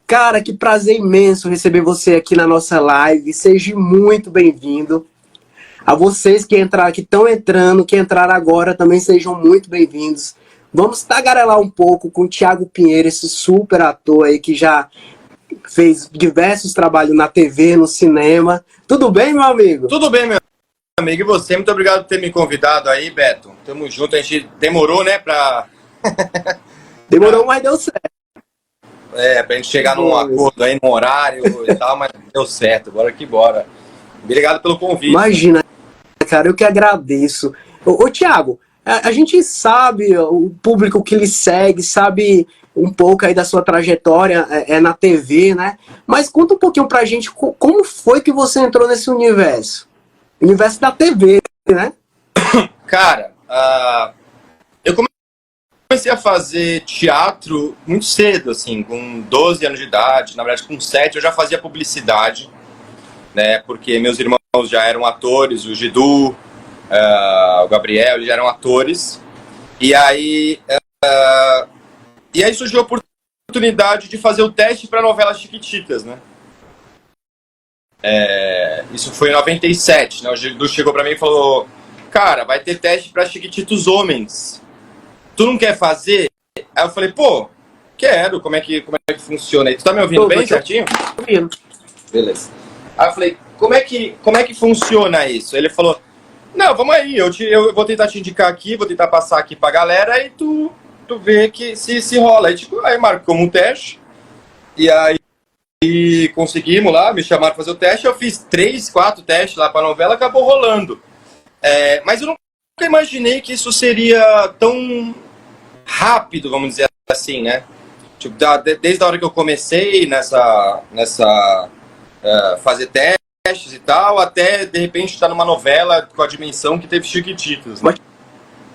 Cara, que prazer imenso receber você aqui na nossa live. Seja muito bem-vindo. A vocês que entraram, que estão entrando, que entraram agora, também sejam muito bem-vindos. Vamos tagarelar um pouco com o Thiago Pinheiro, esse super ator aí que já fez diversos trabalhos na TV, no cinema. Tudo bem, meu amigo? Tudo bem, meu amigo. E você? Muito obrigado por ter me convidado aí, Beto. Tamo junto. A gente demorou, né, Demorou, mas deu certo. Pra gente chegar num acordo aí, num horário e tal, mas deu certo. Bora que bora. Obrigado pelo convite. Imagina, cara, eu que agradeço. Ô Thiago, a gente sabe, o público que lhe segue, sabe um pouco aí da sua trajetória na TV, né? Mas conta um pouquinho pra gente como foi que você entrou nesse universo? Universo da TV, né? Cara, eu comecei a fazer teatro muito cedo, assim, com 12 anos de idade. Na verdade, com 7 eu já fazia publicidade, né? Porque meus irmãos já eram atores, o Gidu, o Gabriel, eles já eram atores. E aí surgiu a oportunidade de fazer o teste para a novela Chiquititas, né? Isso foi em 97, né? O Gidu chegou para mim e falou: cara, vai ter teste para Chiquititos Homens. Tu não quer fazer? Aí eu falei, pô, quero, como é que funciona aí? Tu tá me ouvindo bem, certinho? Ouvindo. Beleza. Aí eu falei, como é que funciona isso? Ele falou, não, vamos aí, eu vou tentar te indicar aqui, vou tentar passar aqui pra galera e tu vê que se rola. Aí marcou um teste, e aí conseguimos lá, me chamaram pra fazer o teste, eu fiz 3, 4 testes lá pra novela, acabou rolando. Mas eu nunca imaginei que isso seria tão rápido, vamos dizer assim, né? Tipo, desde a hora que eu comecei nessa fazer testes e tal, até de repente estar numa novela com a dimensão que teve Chiquititas, né? Mas,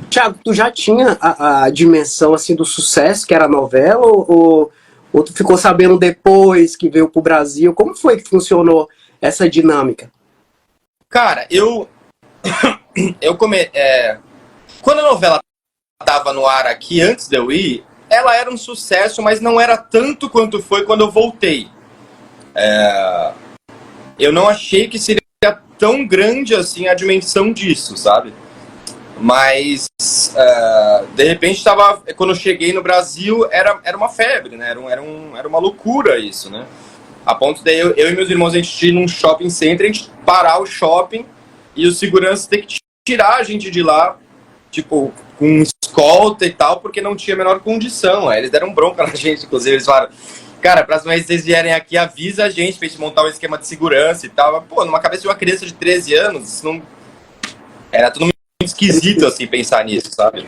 Thiago, tu já tinha a dimensão assim do sucesso que era a novela ou tu ficou sabendo depois que veio pro Brasil? Como foi que funcionou essa dinâmica? Cara, quando a novela estava no ar aqui, antes de eu ir, ela era um sucesso, mas não era tanto quanto foi quando eu voltei. Eu não achei que seria tão grande assim a dimensão disso, sabe? Mas, de repente, quando eu cheguei no Brasil, era uma febre, né? Era uma loucura isso, né? A ponto de eu e meus irmãos, a gente ir num shopping center, a gente parar o shopping e os seguranças ter que tirar a gente de lá, tipo, com escolta e tal, porque não tinha a menor condição. Aí eles deram bronca na gente, inclusive, eles falaram, cara, próxima vez que vocês vierem aqui, avisa a gente pra gente montar um esquema de segurança e tal. Pô, numa cabeça de uma criança de 13 anos, isso não... Era tudo muito esquisito, assim, pensar nisso, sabe?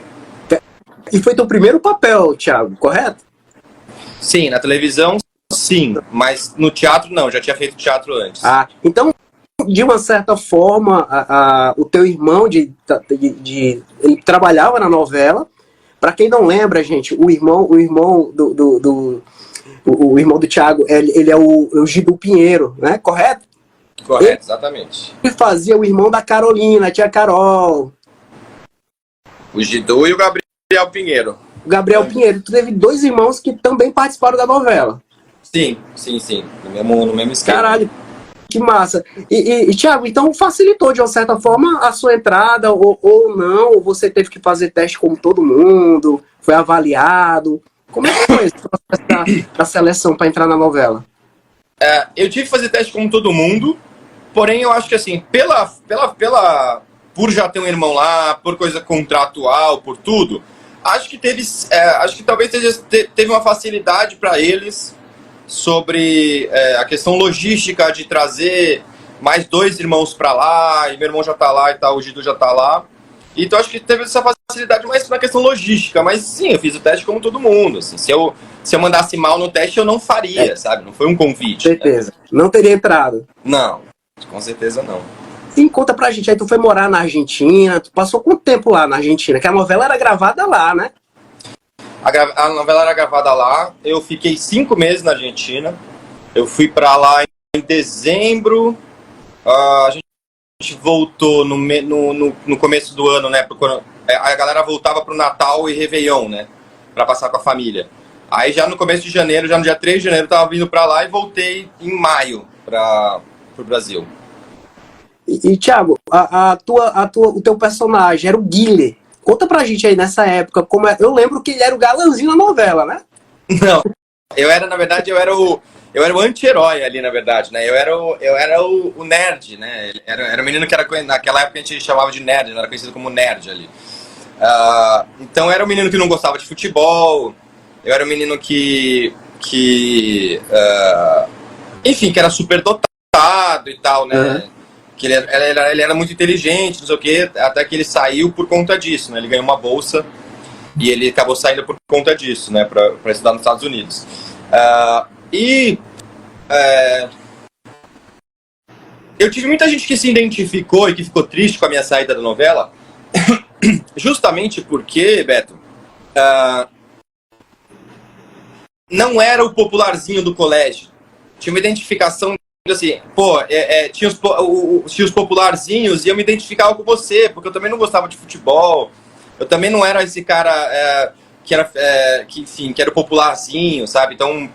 E foi teu primeiro papel, Thiago, correto? Sim, na televisão, sim, mas no teatro, não, já tinha feito teatro antes. Então, de uma certa forma, o teu irmão ele trabalhava na novela. Para quem não lembra, gente, o irmão do Thiago, ele é o Gidu Pinheiro, né? Correto? Correto, exatamente. Ele fazia o irmão da Carolina, a tia Carol. O Gidu e o Gabriel Pinheiro. O Gabriel Pinheiro. Tu teve 2 irmãos que também participaram da novela. Sim. No mesmo esquema. Caralho. Que massa. E Thiago, então facilitou de uma certa forma a sua entrada ou não? Ou você teve que fazer teste como todo mundo? Foi avaliado? Como é que foi esse processo da seleção para entrar na novela? Eu tive que fazer teste como todo mundo, porém eu acho que assim, por já ter um irmão lá, por coisa contratual, por tudo, acho que talvez teve uma facilidade para eles sobre a questão logística de trazer mais 2 irmãos para lá, e meu irmão já tá lá e tal, o Gidu já tá lá. Então acho que teve essa facilidade mais na questão logística, mas sim, eu fiz o teste como todo mundo. Assim, se eu mandasse mal no teste, eu não faria, sabe? Não foi um convite. Certeza. Né? Não teria entrado. Não, com certeza não. E conta pra gente, aí tu foi morar na Argentina, tu passou quanto tempo lá na Argentina? Que a novela era gravada lá, né? A novela era gravada lá. Eu fiquei 5 meses na Argentina. Eu fui para lá em dezembro. A gente voltou no começo do ano, né? Quando a galera voltava pro Natal e Réveillon, né? Pra passar com a família. Aí já no começo de janeiro, já no dia 3 de janeiro, eu tava vindo pra lá e voltei em maio pro Brasil. E Thiago, o teu personagem era o Guile. Conta pra gente aí nessa época, como é. Eu lembro que ele era o galanzinho na novela, né? Não, na verdade, eu era o anti-herói ali, na verdade, né? Eu era o nerd, né? Era um menino que naquela época a gente chamava de nerd, era conhecido como nerd ali. Então eu era um menino que não gostava de futebol, eu era um menino enfim, que era super dotado e tal, né? Uhum. Que ele era muito inteligente, não sei o quê, até que ele saiu por conta disso, né? Ele ganhou uma bolsa e ele acabou saindo por conta disso, né? Pra estudar nos Estados Unidos. Eu tive muita gente que se identificou e que ficou triste com a minha saída da novela, justamente porque, Beto, não era o popularzinho do colégio. Tinha uma identificação assim, tinha os popularzinhos e eu me identificava com você, porque eu também não gostava de futebol, eu também não era esse cara que era o popularzinho, sabe? Então,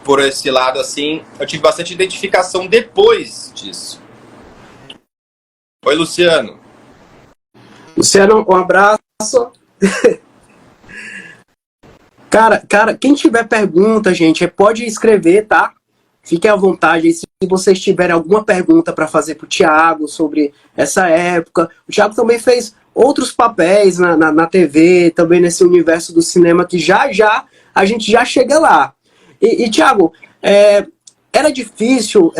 por esse lado, assim, eu tive bastante identificação depois disso. Oi, Luciano. Luciano, um abraço. Cara, quem tiver pergunta, gente, pode escrever, tá? Fiquem à vontade. Se vocês tiverem alguma pergunta para fazer pro Thiago sobre essa época. O Thiago também fez outros papéis na TV, também nesse universo do cinema, que já a gente já chega lá. E Thiago, era difícil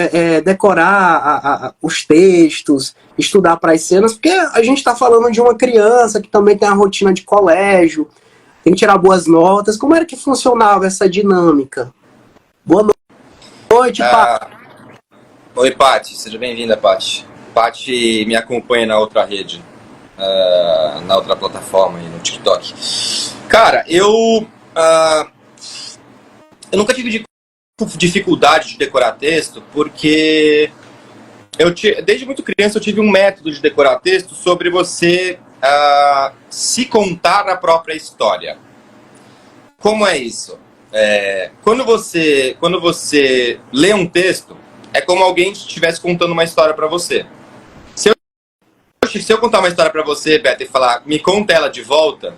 decorar os textos, estudar para as cenas, porque a gente está falando de uma criança que também tem a rotina de colégio, tem que tirar boas notas. Como era que funcionava essa dinâmica? Boa noite, Paty. Oi, Paty. Seja bem-vinda, Paty. Paty me acompanha na outra rede, na outra plataforma, aí, no TikTok. Cara, eu nunca tive dificuldade de decorar texto, porque desde muito criança eu tive um método de decorar texto sobre você se contar a própria história. Como é isso? Quando você lê um texto, é como alguém estivesse contando uma história para você. Se eu contar uma história para você, Beto, e falar, me conta ela de volta,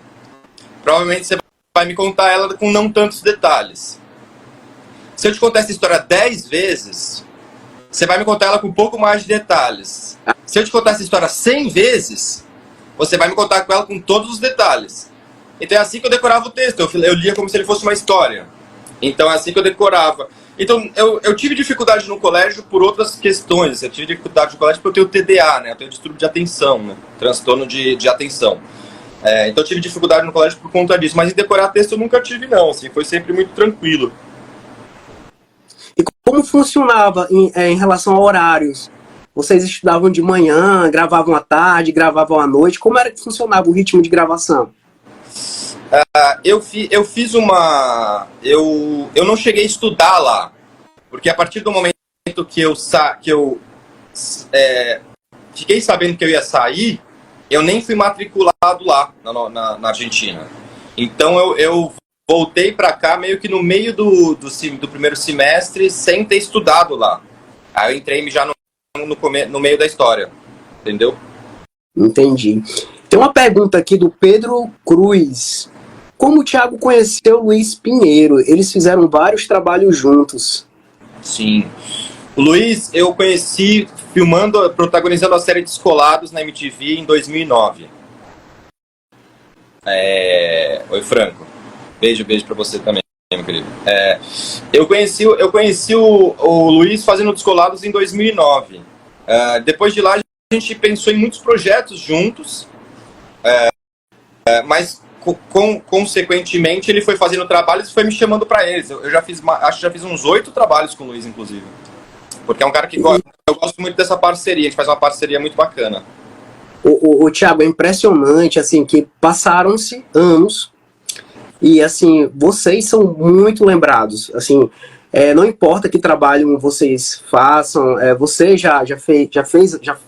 provavelmente você vai me contar ela com não tantos detalhes. Se eu te contar essa história 10 vezes, você vai me contar ela com um pouco mais de detalhes. Se eu te contar essa história 100 vezes, você vai me contar com ela com todos os detalhes. Então é assim que eu decorava o texto. Eu lia como se ele fosse uma história. Então é assim que eu decorava. Então eu tive dificuldade no colégio por outras questões. Eu tive dificuldade no colégio porque eu tenho TDA, né? Eu tenho distúrbio de atenção, né? Transtorno de atenção. Então eu tive dificuldade no colégio por conta disso. Mas em decorar texto eu nunca tive, não. Assim, foi sempre muito tranquilo. E como funcionava em relação a horários? Vocês estudavam de manhã, gravavam à tarde, gravavam à noite? Como era que funcionava o ritmo de gravação? Eu fiz uma... Eu não cheguei a estudar lá, porque a partir do momento que eu fiquei sabendo que eu ia sair, eu nem fui matriculado lá na Argentina. Então eu voltei para cá meio que no meio do primeiro semestre sem ter estudado lá. Aí eu entrei já no meio da história, entendeu? Entendi. Tem uma pergunta aqui do Pedro Cruz. Como o Thiago conheceu o Luiz Pinheiro? Eles fizeram vários trabalhos juntos. Sim. O Luiz eu conheci protagonizando a série Descolados na MTV em 2009. Oi, Franco. Beijo pra você também, meu querido. Eu conheci o Luiz fazendo Descolados em 2009. Depois de lá, a gente pensou em muitos projetos juntos, mas consequentemente ele foi fazendo trabalhos e foi me chamando para eles. Eu já fiz, acho que já fiz uns 8 trabalhos com o Luiz, inclusive. Porque é um cara que eu gosto muito dessa parceria, a gente faz uma parceria muito bacana. O Thiago, é impressionante, assim, que passaram-se anos E, assim, vocês são muito lembrados. Assim, não importa que trabalho vocês façam, você já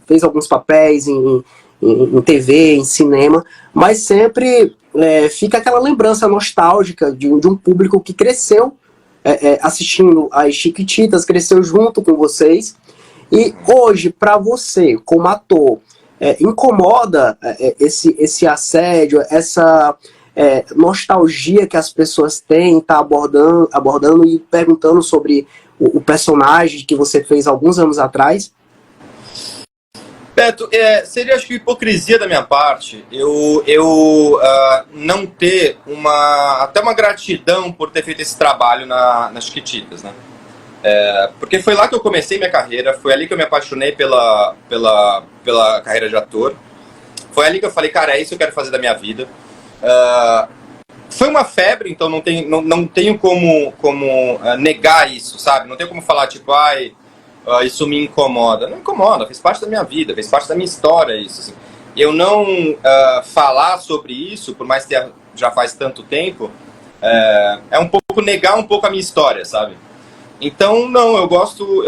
fez alguns papéis em TV, em cinema, mas sempre fica aquela lembrança nostálgica de um público que cresceu assistindo as Chiquititas, cresceu junto com vocês. E hoje, para você, como ator, incomoda esse assédio, essa nostalgia que as pessoas têm, tá abordando e perguntando sobre o personagem que você fez alguns anos atrás? Beto, seria, acho que, hipocrisia da minha parte eu não ter até uma gratidão por ter feito esse trabalho nas Chiquititas, né? Porque foi lá que eu comecei minha carreira, foi ali que eu me apaixonei pela carreira de ator. Foi ali que eu falei, cara, é isso que eu quero fazer da minha vida. Foi uma febre, então não tenho como negar isso, sabe? Não tenho como falar, tipo, isso me incomoda. Não incomoda, fez parte da minha vida, fez parte da minha história isso. Assim. Eu não falar sobre isso, por mais que já faz tanto tempo, é um pouco negar um pouco a minha história, sabe? Então, não, eu gosto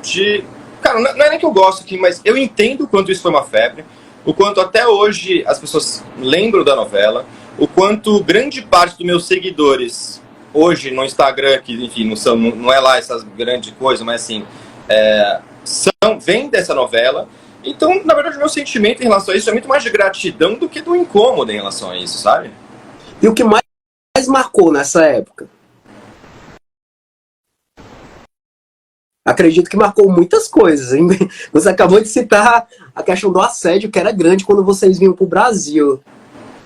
de... Cara, não é nem que eu gosto aqui, mas eu entendo o quanto isso foi uma febre, o quanto até hoje as pessoas lembram da novela, o quanto grande parte dos meus seguidores, hoje no Instagram, que enfim, não é lá essas grandes coisas, mas assim, vem dessa novela. Então, na verdade, o meu sentimento em relação a isso é muito mais de gratidão do que do incômodo em relação a isso, sabe? E o que mais marcou nessa época? Acredito que marcou muitas coisas, hein? Você acabou de citar a questão do assédio, que era grande quando vocês vinham para o Brasil.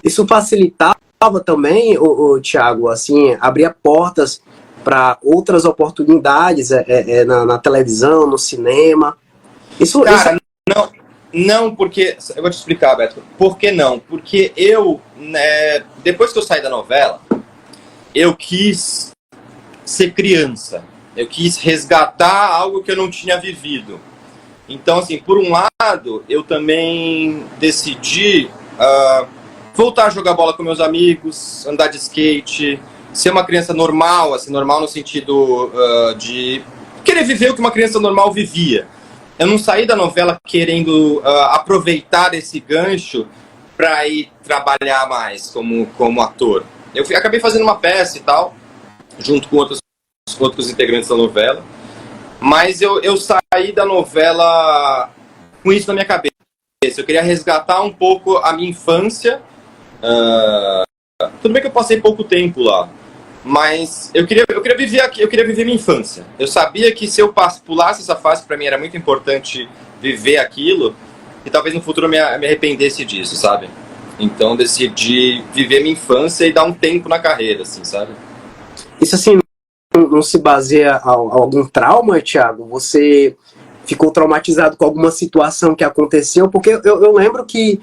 Isso facilitava também, Thiago, assim, abria portas para outras oportunidades na televisão, no cinema. Cara, não, porque... Eu vou te explicar, Beto. Por que não? Porque depois que eu saí da novela, eu quis ser criança. Eu quis resgatar algo que eu não tinha vivido. Então, assim, por um lado, eu também decidi voltar a jogar bola com meus amigos, andar de skate, ser uma criança normal, assim, normal no sentido de querer viver o que uma criança normal vivia. Eu não saí da novela querendo aproveitar esse gancho para ir trabalhar mais como ator. Eu acabei fazendo uma peça e tal, junto com outros integrantes da novela, mas eu saí da novela com isso na minha cabeça. Eu queria resgatar um pouco a minha infância. Tudo bem que eu passei pouco tempo lá, mas eu queria viver aqui, eu queria viver minha infância. Eu sabia que se eu pulasse essa fase, para mim era muito importante viver aquilo, e talvez no futuro eu me arrependesse disso, sabe? Então decidi viver minha infância e dar um tempo na carreira, assim, sabe? Isso, assim, não se baseia a algum trauma, Thiago? Você ficou traumatizado com alguma situação que aconteceu? Porque eu lembro que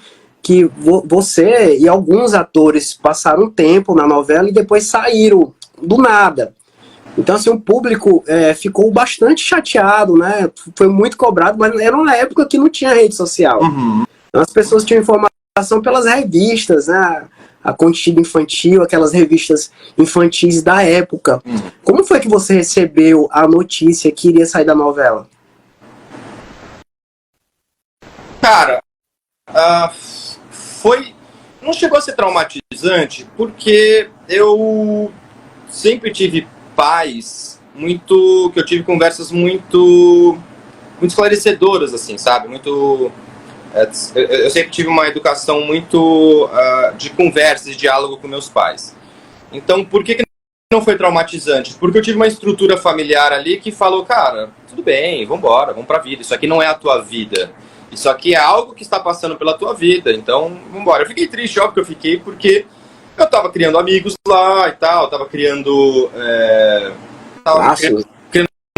você e alguns atores passaram um tempo na novela e depois saíram do nada. Então, assim, o público ficou bastante chateado, né? Foi muito cobrado, mas era uma época que não tinha rede social. Uhum. Então, as pessoas tinham informação pelas revistas, né? A Contigo Infantil, aquelas revistas infantis da época. Como foi que você recebeu a notícia que iria sair da novela? Cara, não chegou a ser traumatizante, porque eu sempre tive pais que eu tive conversas muito esclarecedoras, assim, sabe? Eu sempre tive uma educação muito de conversa, de diálogo com meus pais. Então, por que não foi traumatizante? Porque eu tive uma estrutura familiar ali que falou, cara, tudo bem, vambora, vamos pra vida. Isso aqui não é a tua vida. Isso aqui é algo que está passando pela tua vida. Então, vambora. Eu fiquei triste, óbvio que eu fiquei, porque eu tava criando amigos lá e tal, tava criando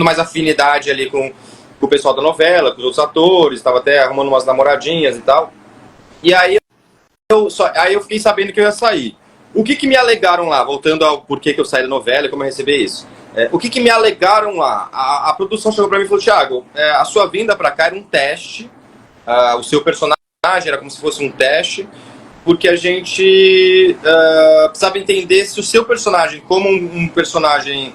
mais afinidade ali com o pessoal da novela, com os outros atores, estava até arrumando umas namoradinhas e tal. E aí eu fiquei sabendo que eu ia sair. O que me alegaram lá, voltando ao porquê que eu saí da novela e como eu recebi isso? O que me alegaram lá? A produção chegou pra mim e falou, Thiago, a sua vinda pra cá era um teste, o seu personagem era como se fosse um teste, porque a gente precisava entender se o seu personagem, como um personagem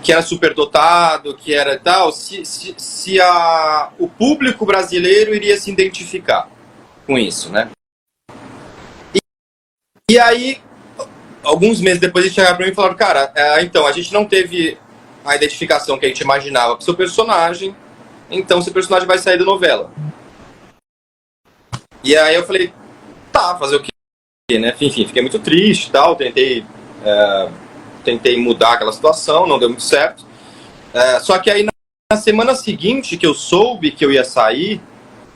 que era superdotado, que era tal, se o público brasileiro iria se identificar com isso, né? E aí, alguns meses depois, eles chegaram pra mim e falaram, cara, então, a gente não teve a identificação que a gente imaginava pro seu personagem, então seu personagem vai sair da novela. E aí eu falei, tá, fazer o quê, né? Enfim, fiquei muito triste e tal, tentei mudar aquela situação, não deu muito certo. Só que aí na semana seguinte que eu soube que eu ia sair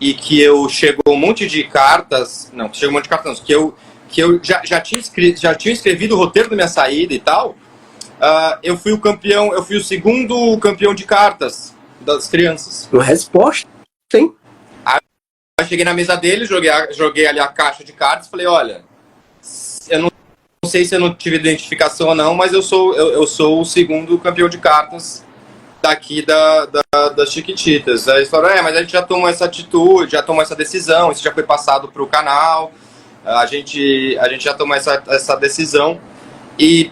e que chegou um monte de cartas, que eu já tinha escrevido o roteiro da minha saída e tal, eu fui o segundo campeão de cartas das crianças. Uma resposta, sim. Aí eu cheguei na mesa dele, joguei ali a caixa de cartas e falei, olha, eu não sei se eu não tive identificação ou não, mas eu sou o segundo campeão de cartas daqui das Chiquititas. Aí eles falaram, mas a gente já tomou essa atitude, já tomou essa decisão, isso já foi passado para o canal, a gente já tomou essa decisão. E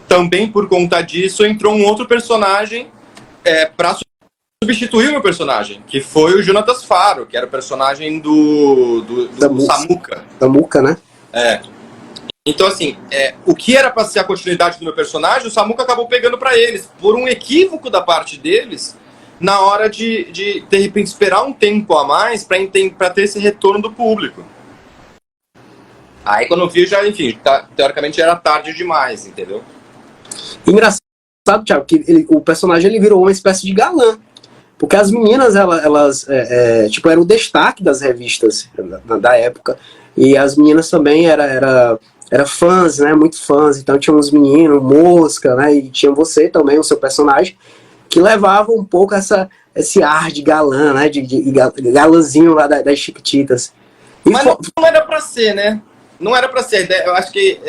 também por conta disso entrou um outro personagem para substituir o meu personagem, que foi o Jonatas Faro, que era o personagem do Samuca. Samuca, né? Então, assim, o que era para ser a continuidade do meu personagem, o Samuca acabou pegando para eles, por um equívoco da parte deles, na hora de repente, esperar um tempo a mais para ter esse retorno do público. Aí, quando eu vi, teoricamente já era tarde demais, entendeu? Engraçado, Thiago, que o personagem ele virou uma espécie de galã. Porque as meninas, elas eram o destaque das revistas da época. E as meninas também eram fãs, né? Muito fãs. Então tinha uns meninos, Mosca, né? E tinha você também, o seu personagem, que levava um pouco esse ar de galã, né? De galãzinho lá das Chiquititas. Mas não era pra ser, né? Não era pra ser. Eu acho que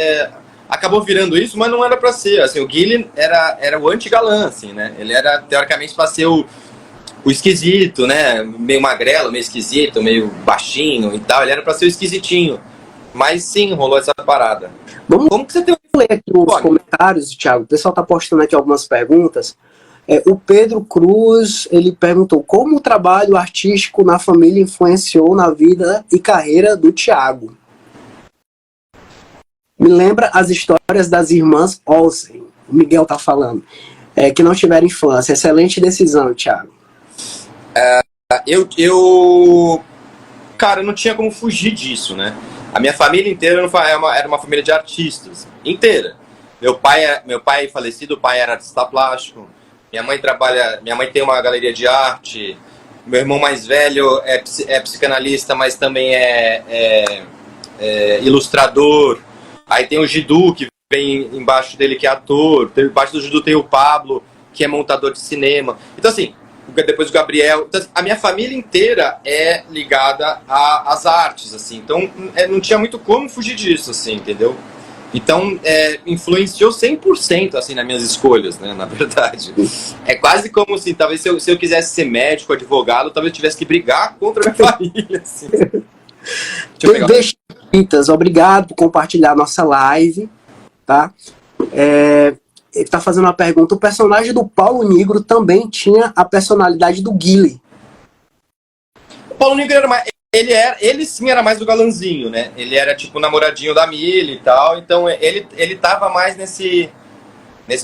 acabou virando isso, mas não era pra ser. Assim, o Guilherme era o anti-galã, assim, né? Ele era, teoricamente, pra ser o esquisito, né? Meio magrelo, meio esquisito, meio baixinho e tal. Ele era pra ser o esquisitinho. Mas sim, rolou essa parada. Como que você tem que ler aqui os comentários, Thiago? O pessoal tá postando aqui algumas perguntas. O Pedro Cruz, ele perguntou como o trabalho artístico na família influenciou na vida e carreira do Thiago. Me lembra as histórias das irmãs Olsen. O Miguel tá falando. Que não tiveram infância. Excelente decisão, Thiago. Cara, não tinha como fugir disso, né? A minha família inteira era uma família de artistas. Inteira. Meu pai falecido, o pai era artista plástico. Minha mãe tem uma galeria de arte. Meu irmão mais velho é psicanalista, mas também é ilustrador. Aí tem o Gidu, que vem embaixo dele, que é ator. Embaixo do Gidu tem o Pablo, que é montador de cinema. Então, assim, depois o Gabriel. Então, a minha família inteira é ligada às artes, assim. Então, não tinha muito como fugir disso, assim, entendeu? Então, influenciou 100%, assim, nas minhas escolhas, né, na verdade. É quase como, assim, talvez se eu quisesse ser médico, advogado, talvez eu tivesse que brigar contra a minha família, assim. Deixa Chiquititas, obrigado por compartilhar nossa live, tá? Ele tá fazendo uma pergunta. O personagem do Paulo Nigro também tinha a personalidade do Guile. O Paulo Nigro era mais... Ele sim era mais o galãzinho, né? Ele era tipo o namoradinho da Mili e tal. Então ele tava mais nesse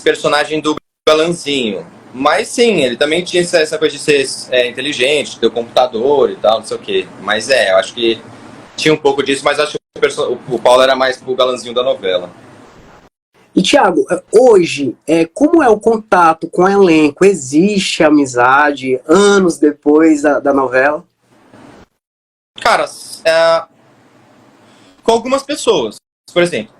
personagem do galãzinho. Mas sim, ele também tinha essa coisa de ser inteligente, de ter o computador e tal, não sei o quê. Mas eu acho que tinha um pouco disso, mas acho que o Paulo era mais o galãzinho da novela. E, Thiago, hoje, como é o contato com o elenco? Existe amizade anos depois da novela? Cara, com algumas pessoas. Por exemplo,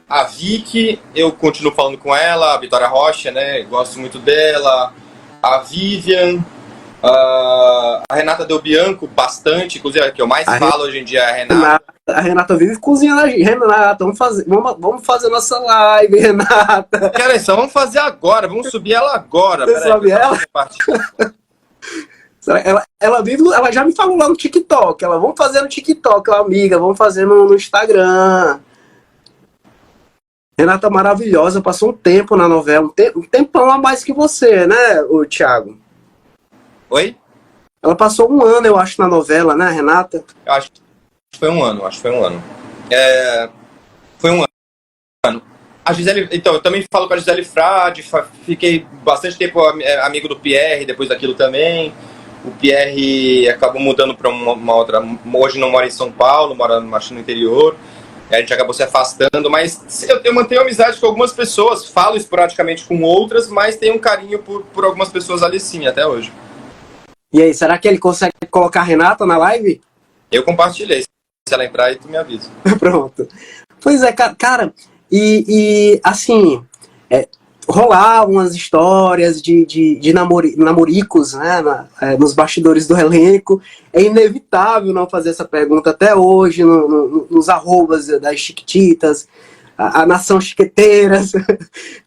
a Vicky, eu continuo falando com ela, a Vitória Rocha, né? Gosto muito dela. A Vivian, a Renata Del Bianco, bastante. Inclusive, a que eu mais falo hoje em dia é a Renata. A Renata vive cozinhando a gente. Renata, vamos fazer nossa live, Renata. Cara, isso vamos fazer agora, vamos subir ela agora. Você sobe ela? Ela já me falou lá no TikTok. Ela, vamos fazer no TikTok, ela, amiga, vamos fazer no Instagram. Renata maravilhosa, passou um tempo na novela, um tempão a mais que você, né, o Thiago? Oi? Ela passou um ano, eu acho, na novela, né, Renata? Eu acho que foi um ano, Foi um ano. A Gisele, então, eu também falo com a Gisele Frade, fiquei bastante tempo amigo do Pierre, depois daquilo também. O Pierre acabou mudando para uma outra. Hoje não mora em São Paulo, mora no interior. A gente acabou se afastando, mas eu mantenho amizade com algumas pessoas, falo esporadicamente com outras, mas tenho um carinho por algumas pessoas ali sim, até hoje. E aí, será que ele consegue colocar a Renata na live? Eu compartilhei. Se ela entrar aí, tu me avisa. Pronto. Pois é, cara, assim, rolavam umas histórias de namoricos, né, nos bastidores do elenco. É inevitável não fazer essa pergunta até hoje, nos arrobas das Chiquititas, a Nação Chiqueteiras,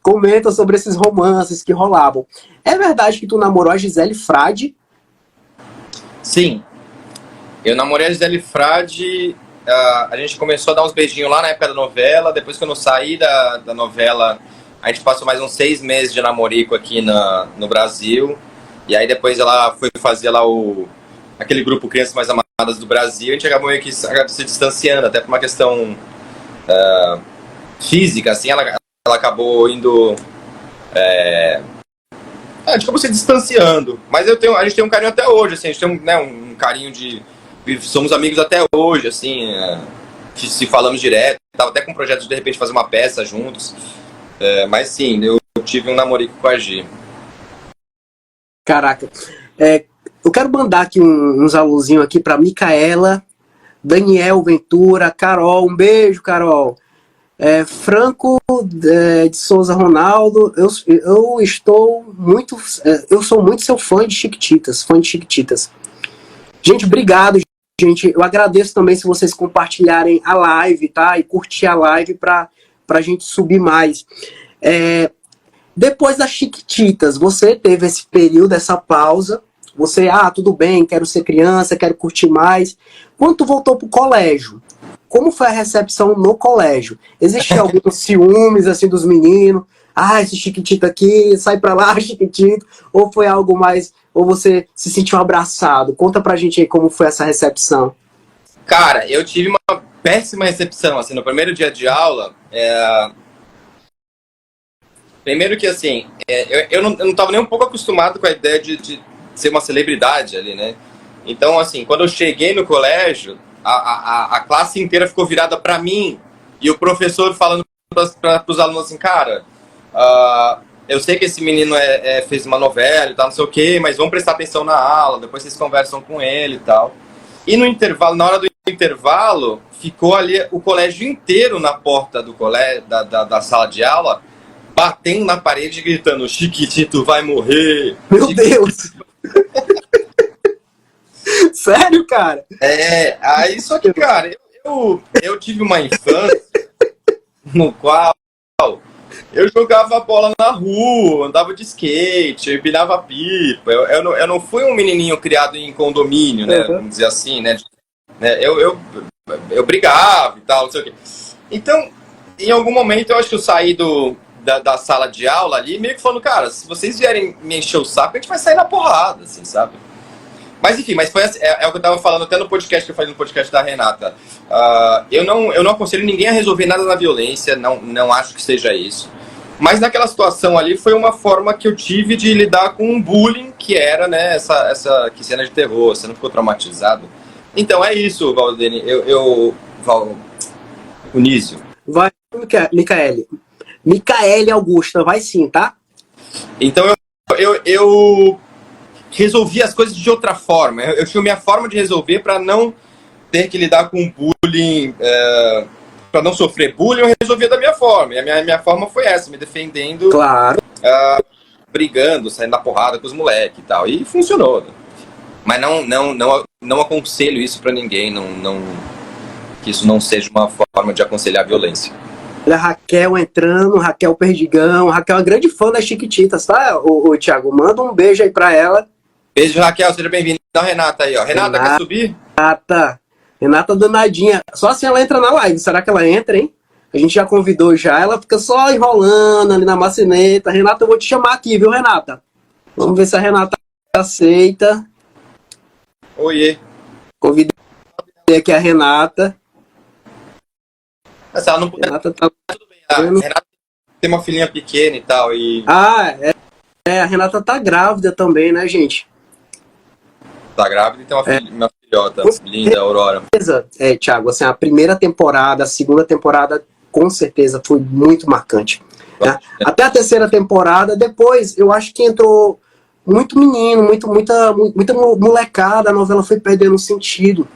comentam sobre esses romances que rolavam. É verdade que tu namorou a Gisele Frade? Sim. Eu namorei a Gisele Frade, a gente começou a dar uns beijinhos lá na época da novela, depois que eu não saí da novela, a gente passou mais uns 6 meses de namorico aqui no Brasil, e aí depois ela foi fazer lá aquele grupo Crianças Mais Amadas do Brasil, a gente acabou meio que se distanciando, até por uma questão física, assim, ela acabou indo... a gente acabou se distanciando, mas a gente tem um carinho até hoje, assim, a gente tem um carinho de... Somos amigos até hoje, assim, se falamos direto, tava até com projetos de repente fazer uma peça juntos, mas sim, eu tive um namorico com a Gi. Caraca, eu quero mandar aqui uns alôzinhos aqui pra Micaela, Daniel Ventura, Carol, um beijo, Carol. Franco de Souza Ronaldo, eu sou muito seu fã de Chiquititas, Gente, obrigado, gente. Eu agradeço também se vocês compartilharem a live, tá? E curtir a live pra gente subir mais. Depois das Chiquititas, você teve esse período, essa pausa. Você, tudo bem, quero ser criança, quero curtir mais. Quando tu voltou pro colégio, como foi a recepção no colégio? Existia alguns ciúmes, assim, dos meninos? Esse Chiquitita aqui, sai pra lá, Chiquitito. Ou foi algo mais... Ou você se sentiu abraçado? Conta pra gente aí como foi essa recepção. Cara, eu tive uma péssima recepção, assim, no primeiro dia de aula. Primeiro que, assim, eu não tava nem um pouco acostumado com a ideia de ser uma celebridade ali, né? Então, assim, quando eu cheguei no colégio, a classe inteira ficou virada pra mim, e o professor falando pros alunos assim, cara, eu sei que esse menino fez uma novela e tal, não sei o quê, mas vamos prestar atenção na aula, depois vocês conversam com ele e tal. E no intervalo, na hora do intervalo, ficou ali o colégio inteiro na porta do colégio, da sala de aula, batendo na parede, gritando, Chiquitito vai morrer! Meu Deus! Sério, cara? Aí só que, cara, eu tive uma infância no qual eu jogava bola na rua, andava de skate, eu empinava pipa. Eu não fui um menininho criado em condomínio, né? Vamos dizer assim, né? Eu brigava e tal, não sei o quê. Então, em algum momento, eu acho que eu saí da sala de aula ali, meio que falando, cara, se vocês vierem me encher o saco, a gente vai sair na porrada, assim, sabe? Mas enfim, mas foi assim, o que eu tava falando até no podcast que eu falei no podcast da Renata. Eu não aconselho ninguém a resolver nada na violência, não acho que seja isso. Mas naquela situação ali foi uma forma que eu tive de lidar com um bullying que era, né, essa que cena de terror, você não ficou traumatizado. Então é isso, Valdene, o Nísio. Vai, Micaele Augusta, vai sim, tá? Então eu resolvi as coisas de outra forma. Eu tinha minha forma de resolver para não ter que lidar com bullying, para não sofrer bullying, eu resolvia da minha forma. E a minha forma foi essa, me defendendo, claro, brigando, saindo na porrada com os moleques e tal. E funcionou. Mas não aconselho isso para ninguém, que isso não seja uma forma de aconselhar a violência. Olha a Raquel entrando, Raquel Perdigão. Raquel é uma grande fã das Chiquititas, tá, o Thiago? Manda um beijo aí pra ela. Beijo, Raquel, seja bem-vinda. Então, Renata aí, ó. Renata, quer subir? Renata danadinha. Só assim ela entra na live. Será que ela entra, hein? A gente já convidou já. Ela fica só enrolando ali na maçaneta. Renata, eu vou te chamar aqui, viu, Renata? Vamos ver se a Renata aceita. Oiê. Convidei aqui a Renata. Se ela não puder, Renata tá... tudo bem. A Renata tem uma filhinha pequena e tal. A Renata tá grávida também, né, gente? Tá grávida e tem uma filhota linda, Aurora. Thiago, assim, a primeira temporada, a segunda temporada, com certeza foi muito marcante. Né? Até a terceira temporada, depois, eu acho que entrou muito menino, muita molecada, a novela foi perdendo sentido.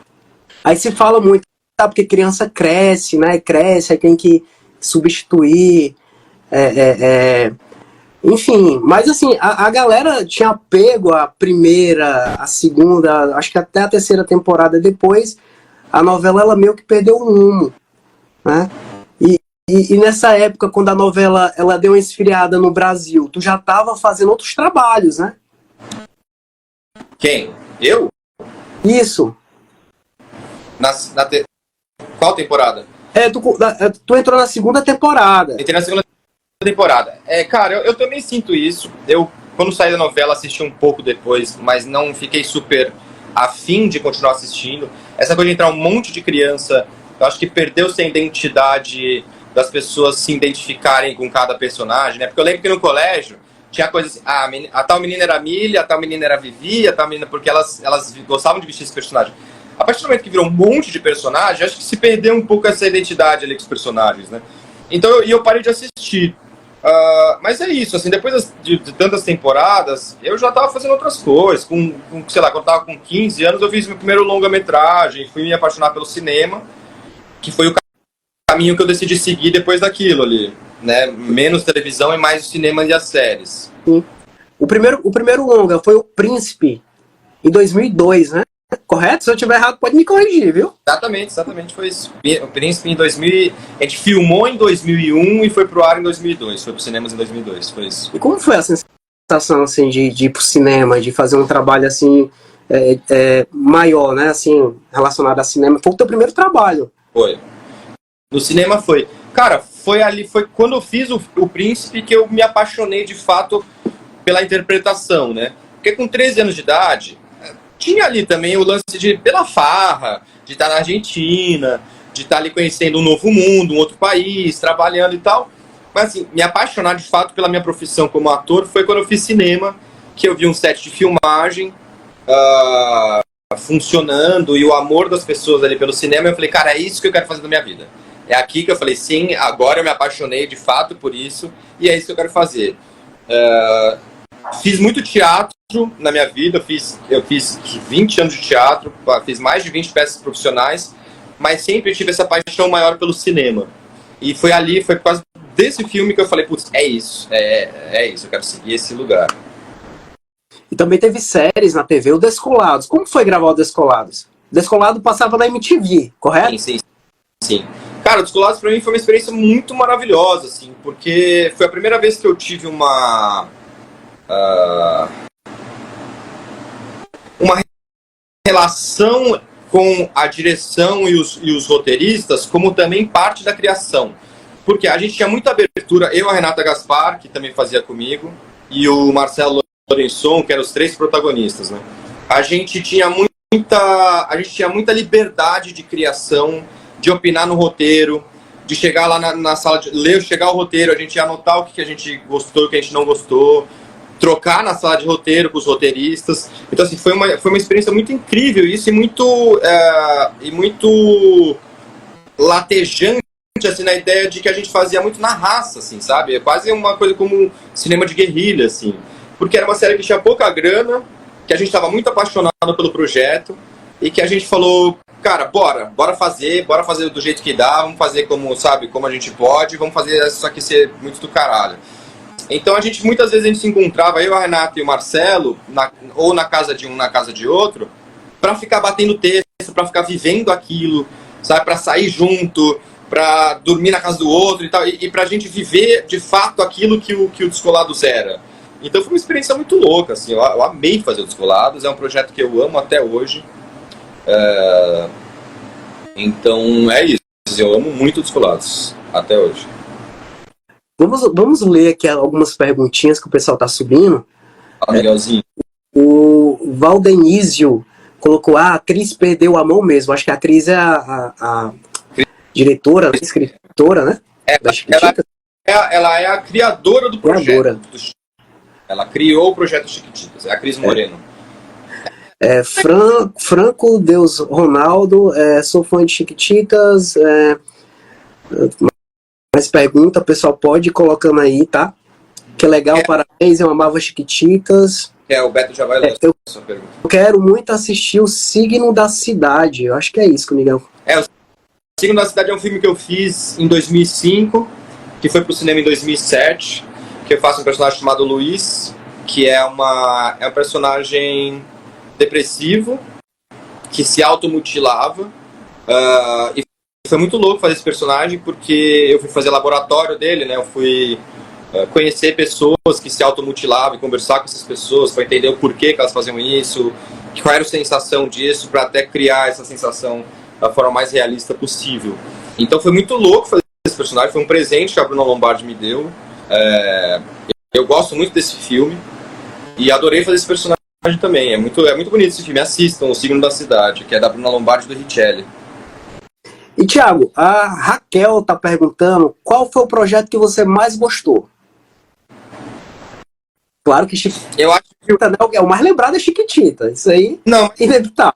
Aí se fala muito, sabe, porque criança cresce, né? Cresce, aí tem que substituir. Enfim, mas assim, a galera tinha pego a primeira, a segunda, acho que até a terceira temporada. Depois, a novela ela meio que perdeu o rumo, né? E nessa época, quando a novela ela deu uma esfriada no Brasil, tu já estava fazendo outros trabalhos, né? Quem? Eu? Isso. Qual temporada? Tu entrou na segunda temporada. Entrei na segunda temporada. Cara, eu também sinto isso. Eu, quando saí da novela, assisti um pouco depois, mas não fiquei super afim de continuar assistindo. Essa coisa de entrar um monte de criança, eu acho que perdeu-se a identidade das pessoas se identificarem com cada personagem, né? Porque eu lembro que no colégio tinha coisas assim, a tal menina era a Milha, a tal menina era a Vivi, a tal menina... Porque elas gostavam de vestir esse personagem. A partir do momento que virou um monte de personagem, acho que se perdeu um pouco essa identidade ali com os personagens, né? Então eu parei de assistir. Mas é isso, assim, depois de tantas temporadas, eu já tava fazendo outras coisas. Sei lá, quando eu tava com 15 anos, eu fiz meu primeiro longa-metragem, fui me apaixonar pelo cinema, que foi o caminho que eu decidi seguir depois daquilo ali, né? Menos televisão e mais o cinema e as séries. Sim. O primeiro longa foi O Príncipe, em 2002, né? Correto? Se eu estiver errado, pode me corrigir, viu? Exatamente, foi isso. O Príncipe em 2000, a gente filmou em 2001 e foi pro ar em 2002, foi pros cinemas em 2002, foi isso. E como foi a sensação, assim, de ir pro cinema, de fazer um trabalho, assim, maior, né, assim, relacionado a cinema? Foi o teu primeiro trabalho. Foi. No cinema foi. Cara, foi quando eu fiz o Príncipe que eu me apaixonei de fato pela interpretação, né? Porque com 13 anos de idade, tinha ali também o lance pela farra, de estar na Argentina, de estar ali conhecendo um novo mundo, um outro país, trabalhando e tal. Mas assim, me apaixonar de fato pela minha profissão como ator foi quando eu fiz cinema, que eu vi um set de filmagem funcionando e o amor das pessoas ali pelo cinema. Eu falei, cara, é isso que eu quero fazer na minha vida. É aqui que eu falei, sim, agora eu me apaixonei de fato por isso e é isso que eu quero fazer. Fiz muito teatro na minha vida, eu fiz 20 anos de teatro, fiz mais de 20 peças profissionais, mas sempre tive essa paixão maior pelo cinema. E foi por causa desse filme que eu falei, putz, é isso, eu quero seguir esse lugar. E também teve séries na TV, o Descolados. Como foi gravar o Descolados? Descolado passava na MTV, correto? Sim. Cara, o Descolados pra mim foi uma experiência muito maravilhosa, assim, porque foi a primeira vez que eu tive uma relação com a direção e os roteiristas, como também parte da criação. Porque a gente tinha muita abertura, eu, a Renata Gaspar, que também fazia comigo, e o Marcelo Lorençon, que eram os 3 protagonistas, né? A gente tinha muita liberdade de criação, de opinar no roteiro, de chegar lá na sala, chegar o roteiro, a gente ia anotar o que a gente gostou, o que a gente não gostou, trocar na sala de roteiro com os roteiristas. Então, assim, foi uma experiência muito incrível isso, e muito latejante, assim, na ideia de que a gente fazia muito na raça, assim, sabe? É quase uma coisa como cinema de guerrilha, assim. Porque era uma série que tinha pouca grana, que a gente estava muito apaixonado pelo projeto, e que a gente falou, cara, bora fazer do jeito que dá, vamos fazer como a gente pode, vamos fazer isso aqui ser muito do caralho. Então muitas vezes a gente se encontrava, eu, a Renata e o Marcelo, ou na casa de um, na casa de outro, para ficar batendo texto, para ficar vivendo aquilo, sabe, para sair junto, para dormir na casa do outro e tal, e pra gente viver de fato aquilo que o Descolados era. Então foi uma experiência muito louca, assim, eu amei fazer o Descolados, é um projeto que eu amo até hoje. Então é isso, eu amo muito o Descolados, até hoje. Vamos ler aqui algumas perguntinhas que o pessoal tá subindo. Fala, Miguelzinho. O Valdenísio colocou, a Cris perdeu a mão mesmo. Acho que a Cris é a diretora, a escritora, né? Ela é a criadora do projeto. Ela criou o projeto Chiquititas, é a Cris Moreno. Franco Deus Ronaldo, sou fã de Chiquititas. Mais pergunta, o pessoal pode ir colocando aí, tá? Que legal, parabéns, eu amava Chiquititas. O Beto já vai ler a sua pergunta. Eu quero muito assistir O Signo da Cidade. Eu acho que é isso, Miguel. O Signo da Cidade é um filme que eu fiz em 2005, que foi pro cinema em 2007, que eu faço um personagem chamado Luiz, que é um personagem depressivo, que se automutilava, e foi muito louco fazer esse personagem, porque eu fui fazer laboratório dele, né? Eu fui conhecer pessoas que se automutilavam e conversar com essas pessoas para entender o porquê que elas faziam isso, qual era a sensação disso, para até criar essa sensação da forma mais realista possível. Então foi muito louco fazer esse personagem, foi um presente que a Bruna Lombardi me deu. Eu gosto muito desse filme e adorei fazer esse personagem também. É muito bonito esse filme. Assistam O Signo da Cidade, que é da Bruna Lombardi e do Richelli. E Thiago, a Raquel tá perguntando qual foi o projeto que você mais gostou? Claro que Chiquitita, eu acho que o mais lembrado é Chiquitita. Isso aí não, é inevitável.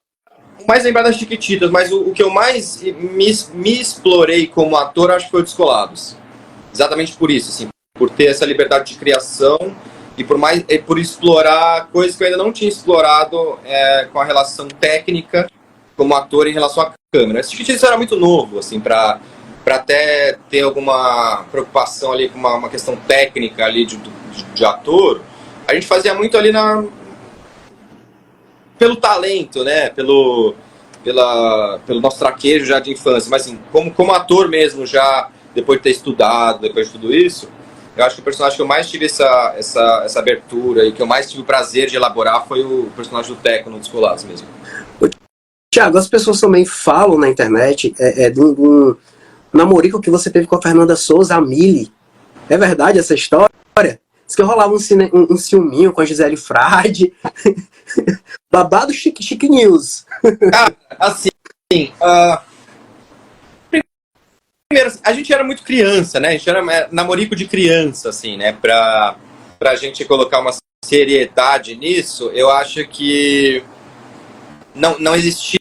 O mais lembrado é Chiquititas, mas o que eu mais me explorei como ator, acho que foi o Descolados. Exatamente por isso, assim, por ter essa liberdade de criação e por explorar coisas que eu ainda não tinha explorado com a relação técnica como ator em relação à câmera. Esse Chiquititas era muito novo, assim, para até ter alguma preocupação ali com uma questão técnica ali de ator. A gente fazia muito ali pelo talento, né? Pelo nosso traquejo já de infância. Mas assim, como ator mesmo, já depois de ter estudado, depois de tudo isso, eu acho que o personagem que eu mais tive essa abertura e que eu mais tive o prazer de elaborar foi o personagem do Teco no Descolados mesmo. Tiago, as pessoas também falam na internet de um namorico que você teve com a Fernanda Souza, a Mili. É verdade essa história? Diz que rolava um ciúminho com a Gisele Frade. Babado Chique News. Assim, primeiro, a gente era muito criança, né? A gente era namorico de criança, assim, né? Pra gente colocar uma seriedade nisso, eu acho que não existia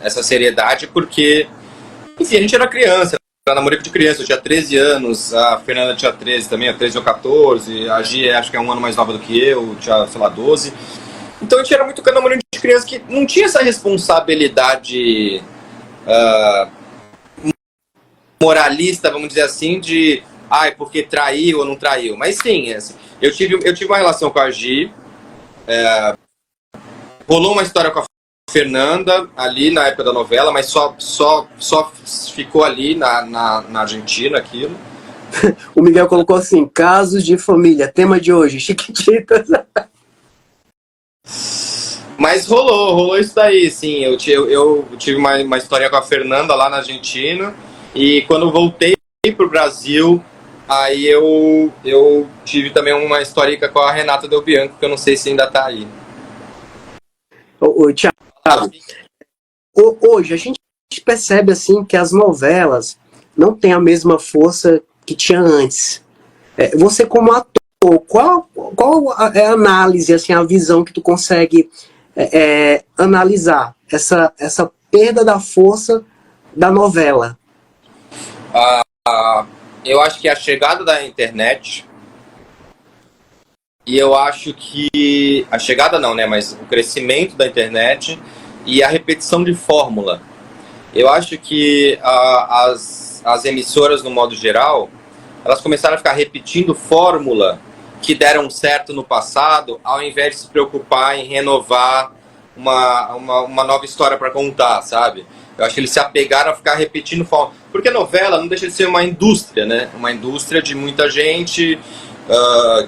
essa seriedade, porque, enfim, a gente era criança, era namorico de criança, eu tinha 13 anos, a Fernanda tinha 13 também, 13 ou 14, a Gi acho que é um ano mais nova do que eu, tinha, sei lá, 12. Então a gente era muito namorico de criança que não tinha essa responsabilidade moralista, vamos dizer assim, de porque traiu ou não traiu. Mas sim, assim, eu tive uma relação com a Gi, rolou uma história com a Fernanda ali na época da novela, mas só ficou ali na Argentina aquilo. O Miguel colocou assim, casos de família, tema de hoje, Chiquititas. Mas rolou isso daí, sim. Eu tive uma história com a Fernanda lá na Argentina, e quando voltei pro Brasil, aí eu tive também uma histórica com a Renata Del Bianco, que eu não sei se ainda tá aí. Thiago, hoje a gente percebe assim que as novelas não têm a mesma força que tinha antes. Você como ator, qual é a análise, assim, a visão que tu consegue analisar essa perda da força da novela? Eu acho que a chegada da internet, e eu acho que a chegada não, né, mas o crescimento da internet e a repetição de fórmula. Eu acho que as emissoras, no modo geral, elas começaram a ficar repetindo fórmula que deram certo no passado, ao invés de se preocupar em renovar uma nova história para contar, sabe? Eu acho que eles se apegaram a ficar repetindo fórmula. Porque a novela não deixa de ser uma indústria, né? Uma indústria de muita gente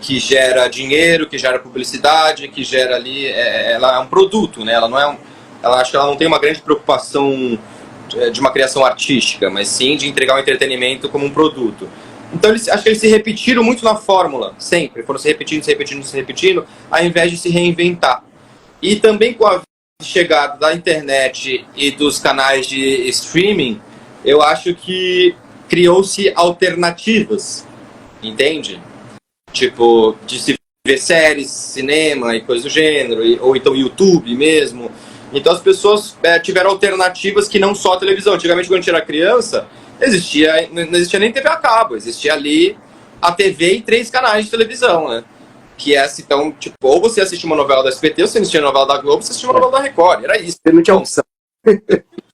que gera dinheiro, que gera publicidade, que gera ali... ela é um produto, né? Ela não é acho que ela não tem uma grande preocupação de uma criação artística, mas sim de entregar o entretenimento como um produto. Então acho que eles se repetiram muito na fórmula, sempre. Foram se repetindo, ao invés de se reinventar. E também com a chegada da internet e dos canais de streaming, eu acho que criou-se alternativas, entende? Tipo, de se ver séries, cinema e coisas do gênero, ou então YouTube mesmo. Então as pessoas tiveram alternativas que não só a televisão. Antigamente, quando a gente era criança, não existia nem TV a cabo, existia ali a TV e 3 canais de televisão, né? Que é assim, então, tipo, ou você assistia uma novela da SBT, ou você assistia uma novela da Globo, você assistia uma novela da Record, era isso. Você não tinha opção.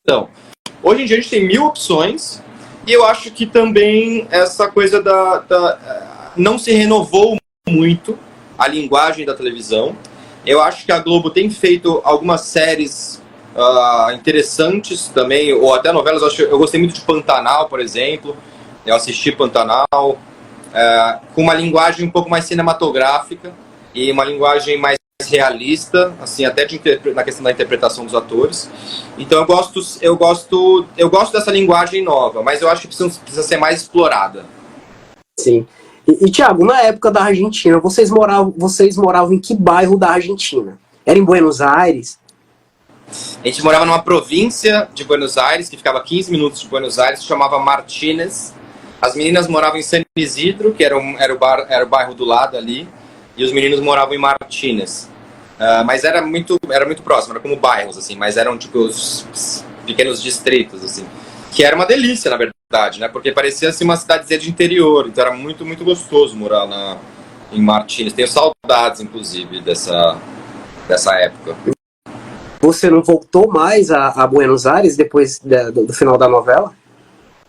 Então, hoje em dia a gente tem 1000 opções, e eu acho que também essa coisa não se renovou muito a linguagem da televisão. Eu acho que a Globo tem feito algumas séries interessantes também, ou até novelas. Eu gostei muito de Pantanal, por exemplo. Eu assisti Pantanal, com uma linguagem um pouco mais cinematográfica e uma linguagem mais realista, assim, até na questão da interpretação dos atores. Então eu gosto dessa linguagem nova, mas eu acho que precisa ser mais explorada. Sim. E Thiago, na época da Argentina, vocês moravam em que bairro da Argentina? Era em Buenos Aires? A gente morava numa província de Buenos Aires, que ficava 15 minutos de Buenos Aires, que chamava Martínez. As meninas moravam em San Isidro, que era o bairro do lado ali, e os meninos moravam em Martínez. Mas era muito próximo, era como bairros, assim, mas eram tipo os pequenos distritos, assim. Que era uma delícia, na verdade, né? Porque parecia assim, uma cidadezinha de interior, então era muito, muito gostoso morar em Martínez. Tenho saudades, inclusive, dessa época. Você não voltou mais a Buenos Aires depois do final da novela?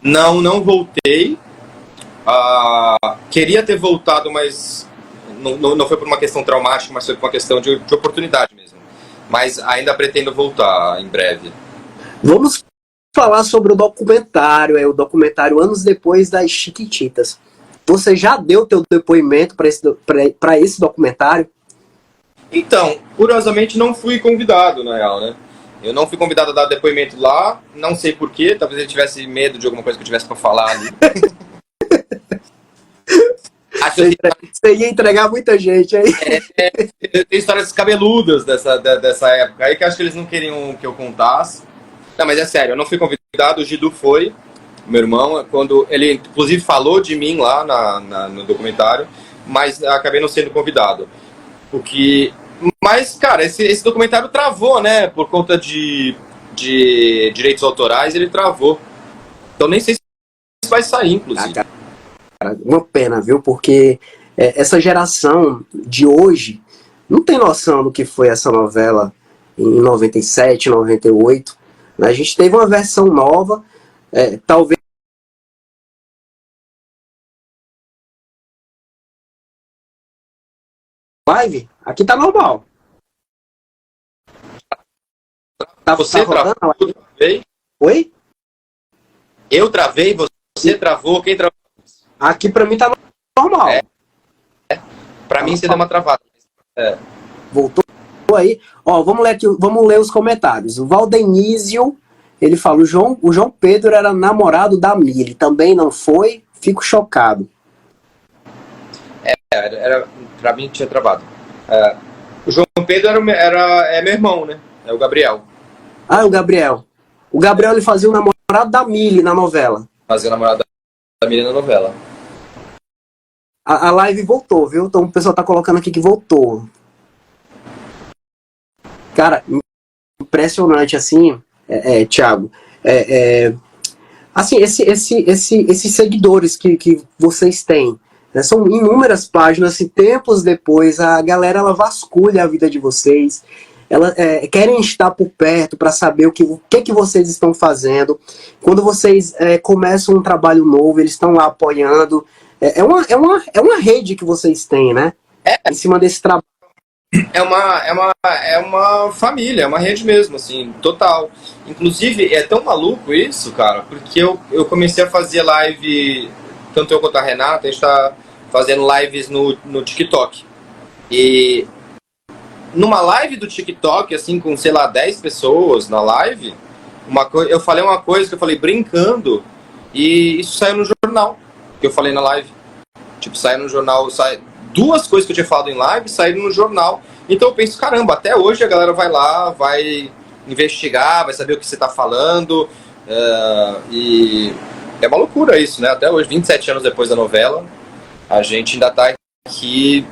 Não voltei. Queria ter voltado, mas não foi por uma questão traumática, mas foi por uma questão de oportunidade mesmo. Mas ainda pretendo voltar em breve. Vamos falar sobre o documentário, o documentário Anos Depois das Chiquititas. Você já deu teu depoimento para esse documentário? Então, curiosamente não fui convidado, na real, né? Eu não fui convidado a dar depoimento lá, não sei porquê, talvez ele tivesse medo de alguma coisa que eu tivesse para falar ali. Você ia entregar muita gente aí. Tem histórias cabeludas dessa época aí que acho que eles não queriam que eu contasse. Não, mas é sério, eu não fui convidado, o Gidu foi, meu irmão, quando ele inclusive falou de mim lá no documentário, mas acabei não sendo convidado. Mas, cara, esse documentário travou, né? Por conta de direitos autorais, ele travou. Então nem sei se vai sair, inclusive. Cara, uma pena, viu? Porque essa geração de hoje não tem noção do que foi essa novela em 97, 98. A gente teve uma versão nova, talvez. Live? Aqui tá normal. Você travou? Eu travei? Oi? Eu travei, você travou, quem travou? Aqui pra mim tá normal. Pra mim você deu uma travada. Voltou aí. Ó, vamos ler os comentários. O Valdenísio, ele fala, o João Pedro era namorado da Mili. Também não foi? Fico chocado. Pra mim tinha travado. O João Pedro é meu irmão, né? É o Gabriel. Ah, o Gabriel. O Gabriel, ele fazia o namorado da Mili na novela. Fazia o namorado da Mili na novela. A live voltou, viu? Então o pessoal tá colocando aqui que voltou. Cara, impressionante, assim, Thiago. Assim, esses seguidores que vocês têm, né, são inúmeras páginas, e tempos depois a galera ela vasculha a vida de vocês. Elas querem estar por perto para saber o que vocês estão fazendo. Quando vocês começam um trabalho novo, eles estão lá apoiando. É uma rede que vocês têm, né? Em cima desse trabalho. É uma família, é uma rede mesmo, assim, total. Inclusive, é tão maluco isso, cara, porque eu comecei a fazer live, tanto eu quanto a Renata, a gente tá fazendo lives no TikTok. E numa live do TikTok, assim, com, sei lá, 10 pessoas na live, eu falei uma coisa que eu falei brincando, e isso saiu no jornal, que eu falei na live. Tipo, saiu no jornal, duas coisas que eu tinha falado em live saíram no jornal. Então eu penso, caramba, até hoje a galera vai lá, vai investigar, vai saber o que você tá falando, e é uma loucura isso, né? Até hoje, 27 anos depois da novela, a gente ainda tá aqui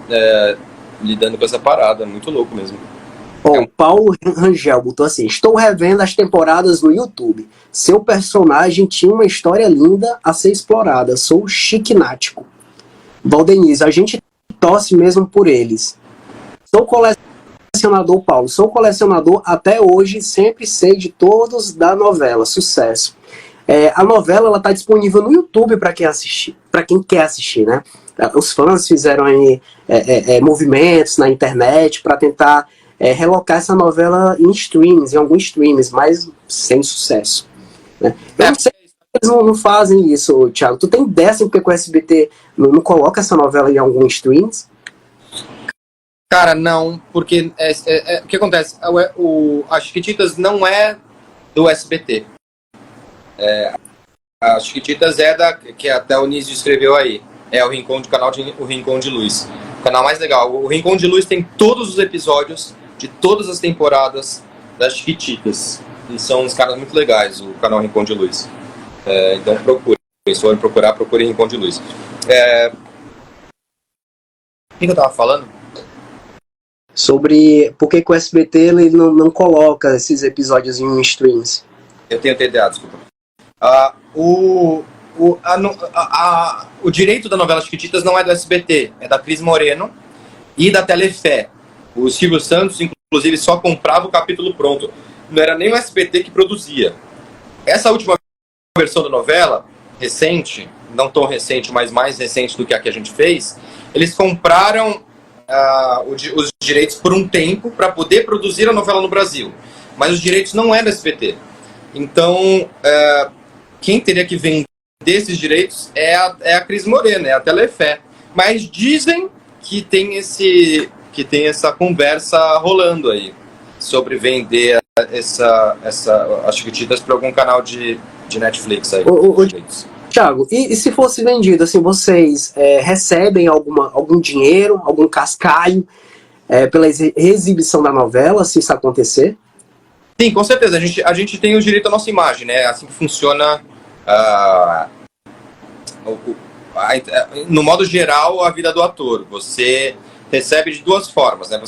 lidando com essa parada, muito louco mesmo. Bom, Paulo Rangel botou assim: estou revendo as temporadas no YouTube. Seu personagem tinha uma história linda a ser explorada. Sou chiquenático. Valdeniz, a gente torce mesmo por eles. Sou colecionador, Paulo. Sou colecionador até hoje, sempre sei de todos da novela. Sucesso. A novela ela tá disponível no YouTube para quem quer assistir, né? Os fãs fizeram aí movimentos na internet para tentar relocar essa novela em streams, em alguns streams, mas sem sucesso. Né? Eu não sei se eles não fazem isso, Thiago. Tu tem dessa porque com o SBT não coloca essa novela em alguns streams? Cara, não, porque o que acontece? As Chiquititas não é do SBT. As Chiquititas que até o Nísio escreveu aí. É o Rincão de Luz. O canal mais legal. O Rincão de Luz tem todos os episódios de todas as temporadas das Chiquititas. E são uns caras muito legais, o canal Rincão de Luz. Então procure. Se forem procurar, procure Rincão de Luz. O que eu tava falando? Sobre por que o SBT ele não coloca esses episódios em streams. Eu tenho TDA, desculpa. O direito da novela Chiquititas não é do SBT, é da Cris Moreno e da Telefé. O Silvio Santos, inclusive, só comprava o capítulo pronto. Não era nem o SBT que produzia. Essa última versão da novela, recente, não tão recente, mas mais recente do que a que a gente fez, eles compraram os direitos por um tempo para poder produzir a novela no Brasil. Mas os direitos não é do SBT. Então, quem teria que vender esses direitos é a Cris Moreno, é a Telefé. Mas dizem que tem essa conversa rolando aí sobre vender as Chiquititas para algum canal de Netflix aí. Thiago, e se fosse vendido, assim, vocês recebem algum dinheiro, algum cascaio pela exibição da novela, se isso acontecer? Sim, com certeza. A gente tem o direito à nossa imagem, né? Assim que funciona no modo geral a vida do ator. Você recebe de duas formas, né?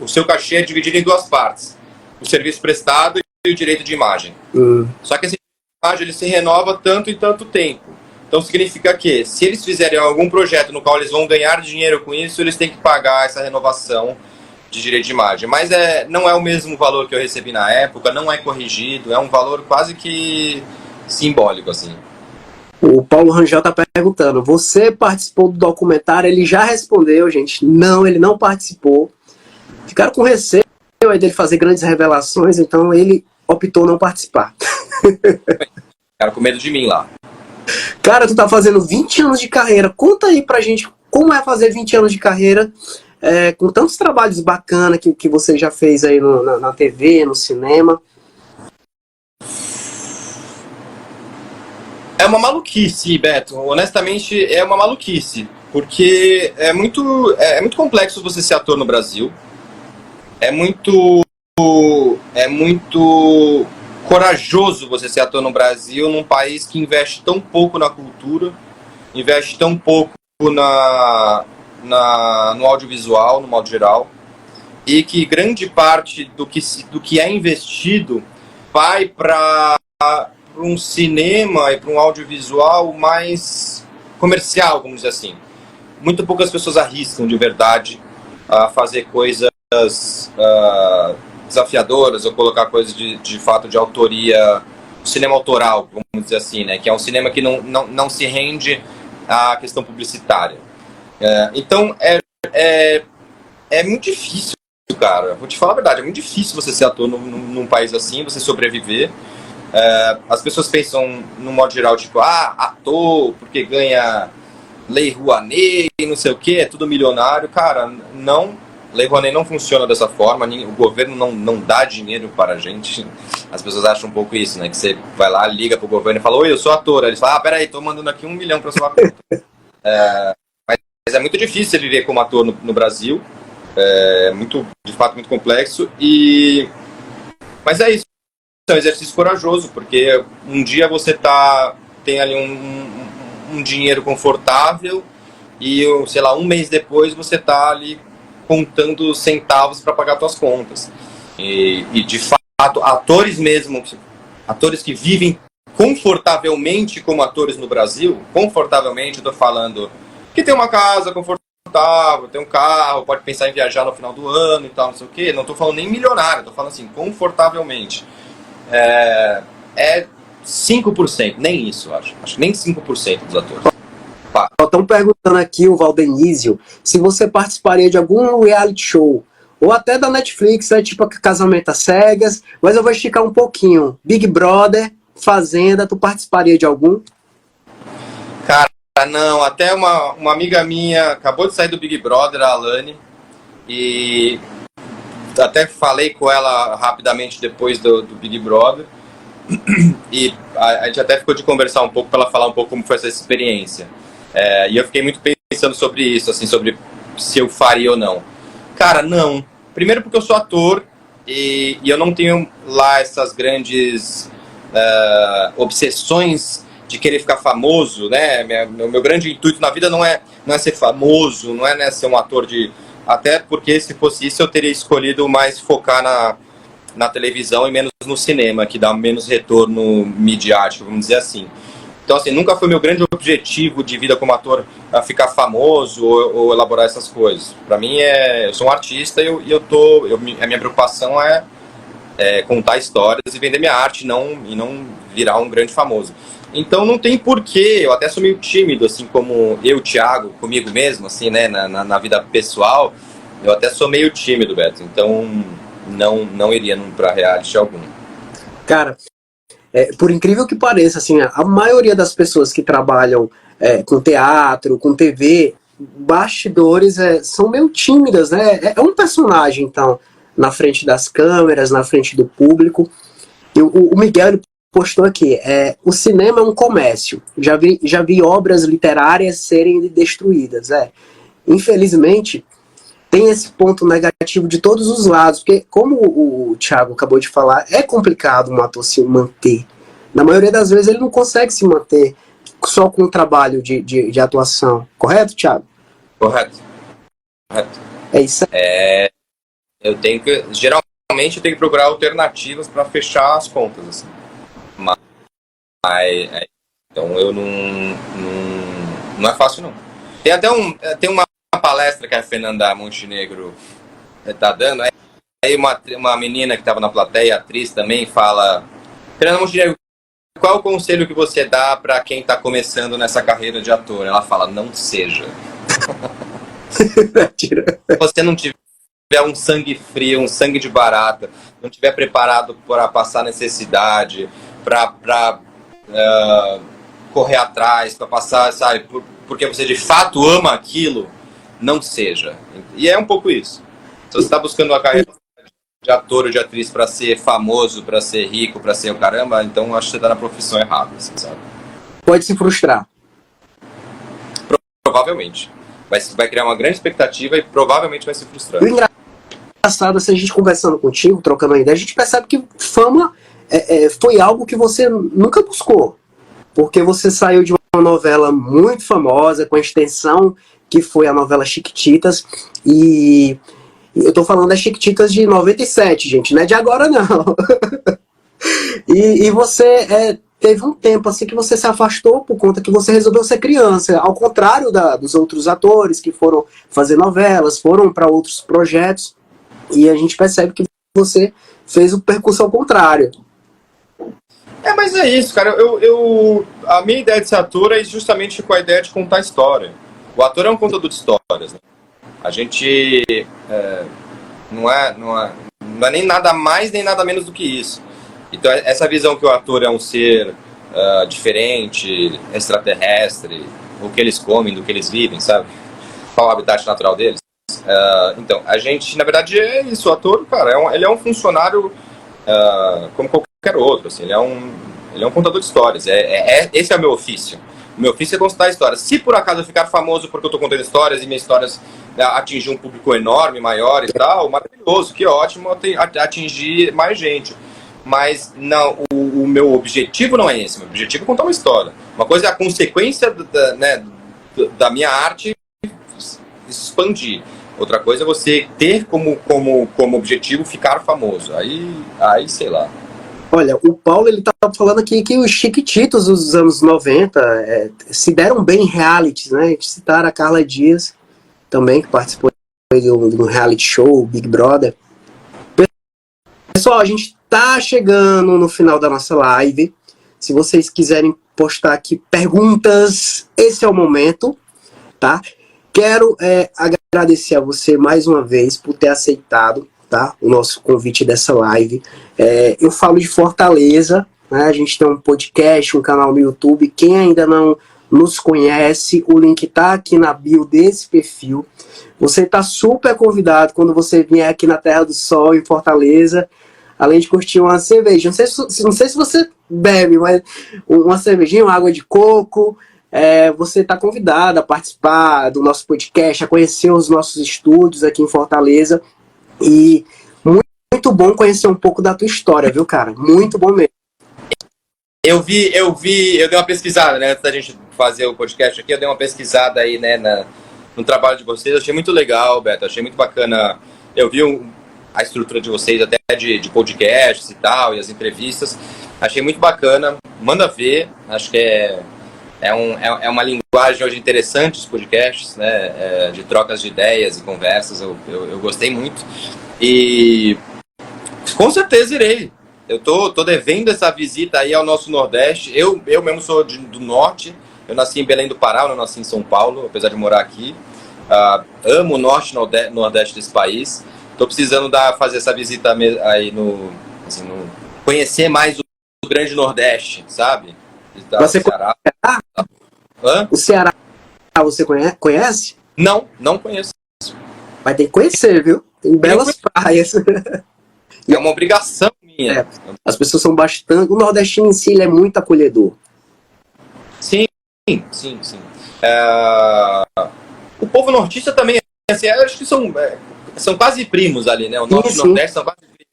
O seu cachê é dividido em duas partes: o serviço prestado e o direito de imagem. Só que esse direito de imagem ele se renova tanto e tanto tempo. Então significa que se eles fizerem algum projeto no qual eles vão ganhar dinheiro com isso, eles têm que pagar essa renovação de direito de imagem. Mas não é o mesmo valor que eu recebi na época, não é corrigido, é um valor quase que simbólico, assim. O Paulo Rangel tá perguntando: você participou do documentário? Ele já respondeu, gente. Não, ele não participou. Ficaram com receio aí dele fazer grandes revelações, então ele optou não participar. Ficaram com medo de mim lá. Cara, tu tá fazendo 20 anos de carreira. Conta aí pra gente como é fazer 20 anos de carreira com tantos trabalhos bacanas que você já fez aí na TV, no cinema. É uma maluquice, Beto. Honestamente, é uma maluquice. Porque é muito complexo você ser ator no Brasil. É muito corajoso você ser ator no Brasil, num país que investe tão pouco na cultura, investe tão pouco no audiovisual, no modo geral, e que grande parte do que é investido vai para um cinema e para um audiovisual mais comercial, vamos dizer assim. Muito poucas pessoas arriscam de verdade a fazer coisas desafiadoras ou colocar coisas de fato de autoria, cinema autoral, vamos dizer assim, né? Que é um cinema que não se rende à questão publicitária. Então é muito difícil, cara. Vou te falar a verdade, é muito difícil você ser ator num país assim, você sobreviver. As pessoas pensam, no modo geral, tipo, ator, porque ganha Lei Rouanet e não sei o que, é tudo milionário. Cara, não, Lei Rouanet não funciona dessa forma, o governo não dá dinheiro para a gente. As pessoas acham um pouco isso, né? Que você vai lá, liga pro governo e fala, oi, eu sou ator. Aí eles falam, peraí, tô mandando aqui 1 milhão pra sua conta. Mas é muito difícil viver como ator no Brasil. É muito, de fato, muito complexo. Mas é isso. É um exercício corajoso, porque um dia você tem ali um dinheiro confortável e, sei lá, um mês depois você tá ali contando centavos para pagar suas contas. E, de fato, atores mesmo, atores que vivem confortavelmente como atores no Brasil, confortavelmente, eu tô falando que tem uma casa confortável, tem um carro, pode pensar em viajar no final do ano e tal, não sei o quê. Não tô falando nem milionário, tô falando assim, confortavelmente. É 5%, nem isso, acho que nem 5% dos atores. Estão perguntando aqui, o Valdenísio, se você participaria de algum reality show, ou até da Netflix, tipo Casamento às Cegas, mas eu vou esticar um pouquinho. Big Brother, Fazenda, tu participaria de algum? Cara, não, até uma amiga minha acabou de sair do Big Brother, a Alane, e até falei com ela rapidamente depois do Big Brother, e a gente até ficou de conversar um pouco para ela falar um pouco como foi essa experiência. E eu fiquei muito pensando sobre isso, assim, sobre se eu faria ou não. Cara, não. Primeiro porque eu sou ator e eu não tenho lá essas grandes obsessões de querer ficar famoso, né? Meu grande intuito na vida não é ser famoso, não é, né, ser um ator de... Até porque se fosse isso eu teria escolhido mais focar na televisão e menos no cinema, que dá menos retorno midiático, vamos dizer assim. Então, assim, nunca foi meu grande objetivo de vida como ator ficar famoso ou elaborar essas coisas. Para mim, eu sou um artista e a minha preocupação é contar histórias e vender minha arte e não virar um grande famoso. Então, não tem porquê, eu até sou meio tímido, assim como eu, Thiago, comigo mesmo, assim, né, na vida pessoal, eu até sou meio tímido, Beto. Então, não iria para reality algum. Cara, por incrível que pareça, assim, a maioria das pessoas que trabalham com teatro, com TV, bastidores são meio tímidas, né? É um personagem, então, na frente das câmeras, na frente do público. E o Miguel ele postou aqui, o cinema é um comércio. Já vi obras literárias serem destruídas. Infelizmente, tem esse ponto negativo de todos os lados, porque, como o Thiago acabou de falar, é complicado um ator se manter. Na maioria das vezes ele não consegue se manter só com o trabalho de atuação. Correto, Thiago? Correto. É isso aí. Geralmente eu tenho que procurar alternativas para fechar as contas, assim. Então eu não é fácil, não. Tem até uma palestra que a Fernanda Montenegro tá dando, aí uma menina que estava na plateia, atriz também, fala: Fernanda Montenegro, qual é o conselho que você dá para quem está começando nessa carreira de ator? Ela fala: não seja. Se você não tiver um sangue frio, um sangue de barata, não tiver preparado para passar necessidade, para correr atrás, para passar, sabe, porque você de fato ama aquilo, não seja. E é um pouco isso. Se você está buscando uma carreira de ator ou de atriz para ser famoso, para ser rico, para ser o caramba, então acho que você está na profissão errada, assim, sabe? Pode se frustrar. Provavelmente. Vai criar uma grande expectativa e provavelmente vai se frustrar. O engraçado, se a gente conversando contigo, trocando uma ideia, a gente percebe que fama foi algo que você nunca buscou. Porque você saiu de uma novela muito famosa, com a extensão que foi a novela Chiquititas, e eu tô falando das Chiquititas de 97, gente, não é de agora não. e você teve um tempo assim que você se afastou por conta que você resolveu ser criança, ao contrário dos outros atores que foram fazer novelas, foram para outros projetos, e a gente percebe que você fez o percurso ao contrário. Mas é isso, cara. A minha ideia de ser ator é justamente com a ideia de contar história. O ator é um contador de histórias, né? A gente não é nem nada mais nem nada menos do que isso. Então essa visão que o ator é um ser diferente, extraterrestre, o que eles comem, do que eles vivem, sabe? Qual o habitat natural deles. Então, a gente, na verdade, é isso. O ator, cara, ele é um funcionário como qualquer outro, assim. Ele é um contador de histórias. Esse é o meu ofício. O meu ofício é contar histórias. Se por acaso eu ficar famoso porque eu tô contando histórias e minhas histórias atingir um público enorme, maior e tal, maravilhoso, que ótimo atingir mais gente. Mas não, o meu objetivo não é esse. Meu objetivo é contar uma história. Uma coisa é a consequência da minha arte expandir. Outra coisa é você ter como objetivo ficar famoso. Aí sei lá. Olha, o Paulo, ele tá falando aqui que os Chiquititos dos anos 90 se deram bem em realities, né? Citaram a Carla Dias também, que participou de um reality show, Big Brother. Pessoal, a gente tá chegando no final da nossa live. Se vocês quiserem postar aqui perguntas, esse é o momento, tá? Quero agradecer a você mais uma vez por ter aceitado, tá, o nosso convite dessa live. Eu falo de Fortaleza, né? A gente tem um podcast, um canal no YouTube. Quem ainda não nos conhece, o link tá aqui na bio desse perfil. Você tá super convidado quando você vier aqui na Terra do Sol, em Fortaleza, além de curtir uma cerveja. Não sei se você bebe, mas uma cervejinha, uma água de coco. Você está convidado a participar do nosso podcast, a conhecer os nossos estúdios aqui em Fortaleza. E muito bom conhecer um pouco da tua história, viu, cara? Muito bom mesmo. Eu dei uma pesquisada, né? Antes da gente fazer o podcast aqui, eu dei uma pesquisada aí, né, no trabalho de vocês. Eu achei muito legal, Beto. Achei muito bacana. Eu vi a estrutura de vocês, até de podcasts e tal, e as entrevistas. Achei muito bacana. Manda ver. Acho que é uma linguagem hoje interessante, os podcasts, né? De trocas de ideias e conversas. Eu gostei muito. E com certeza irei. Eu tô devendo essa visita aí ao nosso Nordeste. Eu mesmo sou do Norte. Eu nasci em Belém do Pará, eu não nasci em São Paulo, apesar de morar aqui. Amo o Norte e Nordeste desse país. Tô precisando fazer essa visita aí conhecer mais o grande Nordeste, sabe? Você Ceará? O Ceará você conhece? Não conheço. Vai ter que conhecer, viu? Tem belas praias. É uma obrigação minha. As pessoas são bastante... O nordestino em si, ele é muito acolhedor. Sim. O povo nortista também, assim, acho que são quase primos ali, né? O norte e o nordeste são quase primos.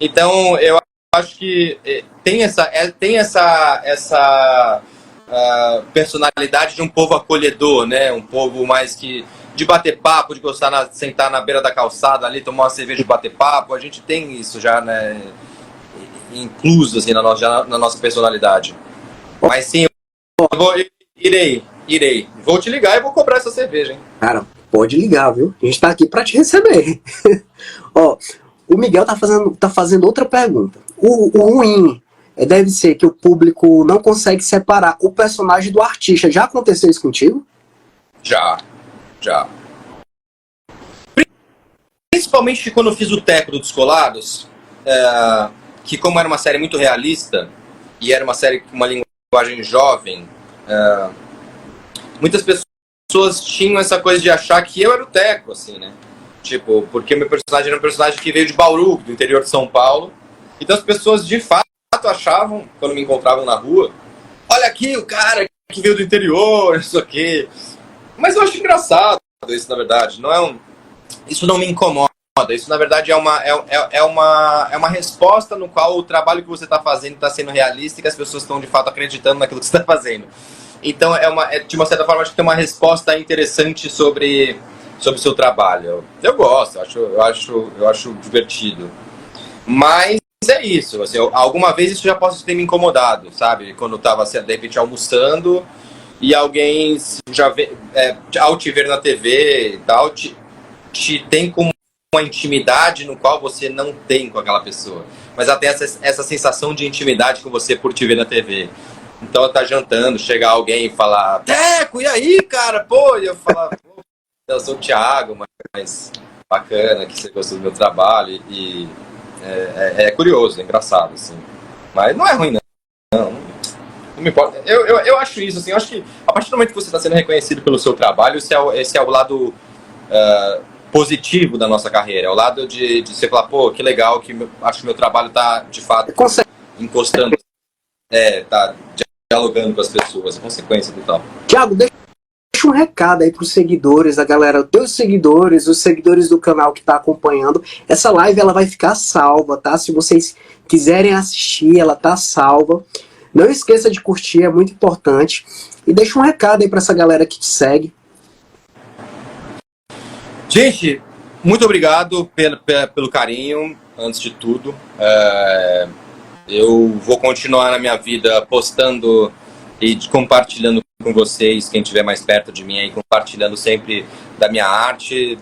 Então, eu acho que tem essa personalidade de um povo acolhedor, né? Um povo mais de bater papo, de sentar na beira da calçada ali, tomar uma cerveja e bater papo. A gente tem isso já, né? Incluso assim, na nossa personalidade. Mas sim, irei. Vou te ligar e vou cobrar essa cerveja, hein? Cara, pode ligar, viu? A gente tá aqui pra te receber. Ó, o Miguel tá fazendo outra pergunta. O ruim deve ser que o público não consegue separar o personagem do artista. Já aconteceu isso contigo? Já. Principalmente quando eu fiz o Teco do Descolados, que como era uma série muito realista, e era uma série com uma linguagem jovem, muitas pessoas tinham essa coisa de achar que eu era o Teco, assim, né? Tipo, porque o meu personagem era um personagem que veio de Bauru, do interior de São Paulo. Então as pessoas, de fato, achavam, quando me encontravam na rua, olha aqui o cara que veio do interior, isso aqui. Mas eu acho engraçado isso, na verdade. Isso não me incomoda. Isso, na verdade, é uma resposta no qual o trabalho que você está fazendo está sendo realista e que as pessoas estão, de fato, acreditando naquilo que você está fazendo. Então, de uma certa forma, acho que tem uma resposta interessante sobre o seu trabalho. Eu gosto, eu acho divertido. Mas é isso. Assim, alguma vez isso já possa ter me incomodado, sabe? Quando eu estava, de repente, almoçando e alguém, ao te ver na TV e tal, te tem como uma intimidade no qual você não tem com aquela pessoa. Mas ela tem essa sensação de intimidade com você por te ver na TV. Então ela tá jantando, chega alguém e fala, Teco, e aí, cara? Pô, e eu falo, eu sou o Thiago, mas bacana que você gostou do meu trabalho. E é curioso, é engraçado, assim. Mas não é ruim, não. Não me me importa. Eu acho isso, assim, eu acho que a partir do momento que você está sendo reconhecido pelo seu trabalho, esse é o lado positivo da nossa carreira. É o lado de você falar, pô, que legal, acho que meu trabalho está, de fato, encostando, tá dialogando com as pessoas, a consequência do tal. Thiago, deixa um recado aí pros seguidores, a galera, teus seguidores, os seguidores do canal que tá acompanhando. Essa live, ela vai ficar salva, tá? Se vocês quiserem assistir, ela tá salva. Não esqueça de curtir, é muito importante. E deixa um recado aí pra essa galera que te segue. Gente, muito obrigado pelo carinho, antes de tudo. Eu vou continuar na minha vida postando e compartilhando com vocês, quem estiver mais perto de mim aí, compartilhando sempre da minha arte.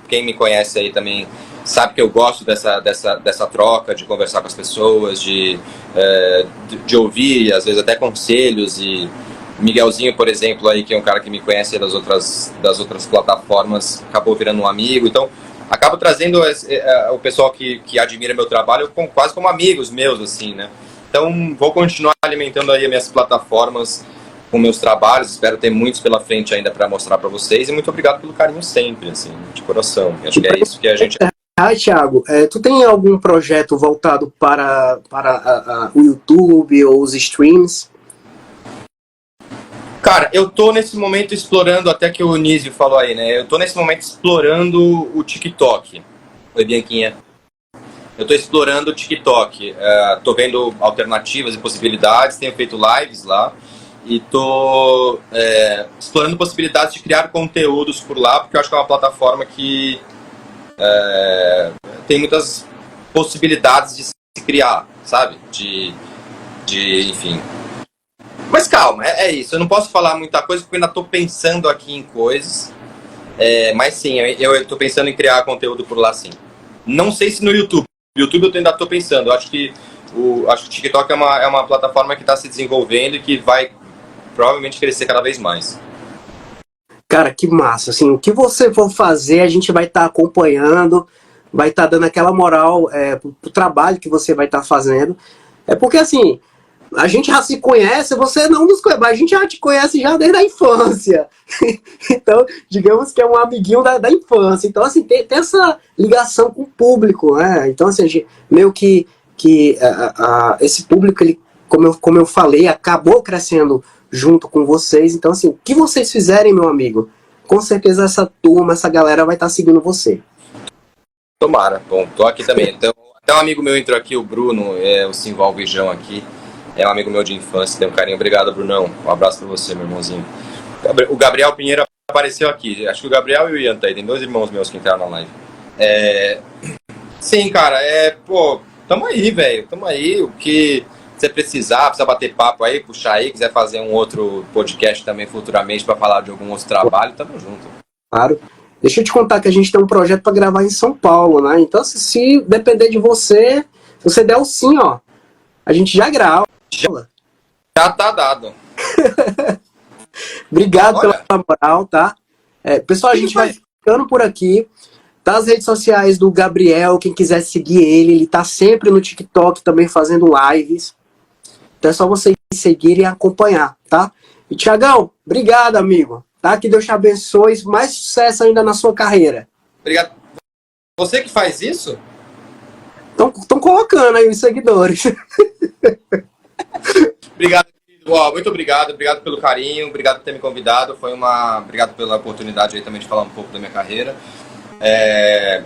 Quem me conhece aí também sabe que eu gosto dessa troca, de conversar com as pessoas, de ouvir, às vezes até conselhos. E Miguelzinho, por exemplo, aí, que é um cara que me conhece das outras plataformas, acabou virando um amigo. Então, acabo trazendo o pessoal que admira meu trabalho quase como amigos meus, assim, né? Então, vou continuar alimentando aí as minhas plataformas com meus trabalhos. Espero ter muitos pela frente ainda para mostrar para vocês. E muito obrigado pelo carinho sempre, assim, de coração. Acho que é isso que a gente... Thiago, tu tem algum projeto voltado para o YouTube ou os streams? Cara, eu tô nesse momento explorando, até que o Nísio falou aí, né? Eu tô nesse momento explorando o TikTok. Oi, Bianquinha. Eu tô explorando o TikTok. Tô vendo alternativas e possibilidades, tenho feito lives lá. E tô explorando possibilidades de criar conteúdos por lá, porque eu acho que é uma plataforma que tem muitas possibilidades de se criar, sabe? Enfim... Mas calma, é isso. Eu não posso falar muita coisa porque eu ainda estou pensando aqui em coisas. Mas sim, eu estou pensando em criar conteúdo por lá, sim. Não sei se no YouTube. No YouTube eu ainda estou pensando. Eu acho que o TikTok é uma plataforma que está se desenvolvendo e que vai provavelmente crescer cada vez mais. Cara, que massa. Assim, o que você for fazer, a gente vai estar acompanhando, vai estar dando aquela moral pro trabalho que você vai estar fazendo. É porque, assim... A gente já se conhece, você não nos conhece, mas a gente já te conhece já desde a infância. Então, digamos que é um amiguinho da infância. Então, assim, tem essa ligação com o público, né? Então, assim, meio que esse público, ele, como eu falei, acabou crescendo junto com vocês. Então, assim, o que vocês fizerem, meu amigo, com certeza essa turma, essa galera vai estar seguindo você. Tomara. Bom, tô aqui também. Então, até um amigo meu entrou aqui, o Bruno, o Simval Vijão aqui. É um amigo meu de infância, tem um carinho. Obrigado, Brunão. Um abraço pra você, meu irmãozinho. O Gabriel Pinheiro apareceu aqui. Acho que o Gabriel e o Ian tá aí. Tem 2 irmãos meus que entraram na live. Sim, cara. Tamo aí, velho. Tamo aí. O que você precisar, precisa bater papo aí, puxar aí. Quiser fazer um outro podcast também futuramente pra falar de algum outro trabalho, tamo junto. Claro. Deixa eu te contar que a gente tem um projeto pra gravar em São Paulo, né? Então, se depender de você, se você der o sim, ó, a gente já grava. Já tá dado. Obrigado pela moral, tá? Pessoal, a gente vai ficando por aqui. Tá as redes sociais do Gabriel, quem quiser seguir ele tá sempre no TikTok também fazendo lives. Então é só vocês seguirem e acompanhar, tá? E Thiagão, obrigado, amigo. Tá? Que Deus te abençoe. Mais sucesso ainda na sua carreira. Obrigado. Você que faz isso? Estão colocando aí os seguidores. Obrigado, muito obrigado. Obrigado pelo carinho, obrigado por ter me convidado. Obrigado pela oportunidade aí também de falar um pouco da minha carreira.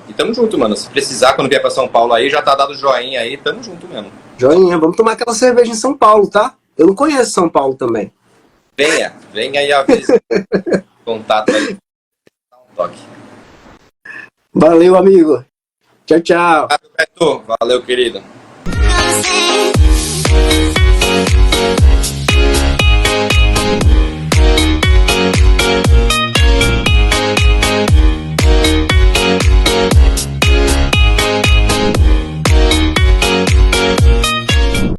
E tamo junto, mano. Se precisar, quando vier pra São Paulo aí, já tá dado joinha aí, tamo junto mesmo. Joinha, vamos tomar aquela cerveja em São Paulo, tá? Eu não conheço São Paulo também. Venha aí, avisa. Contato aí. Dá um toque. Valeu, amigo. Tchau, tchau. Valeu, querido.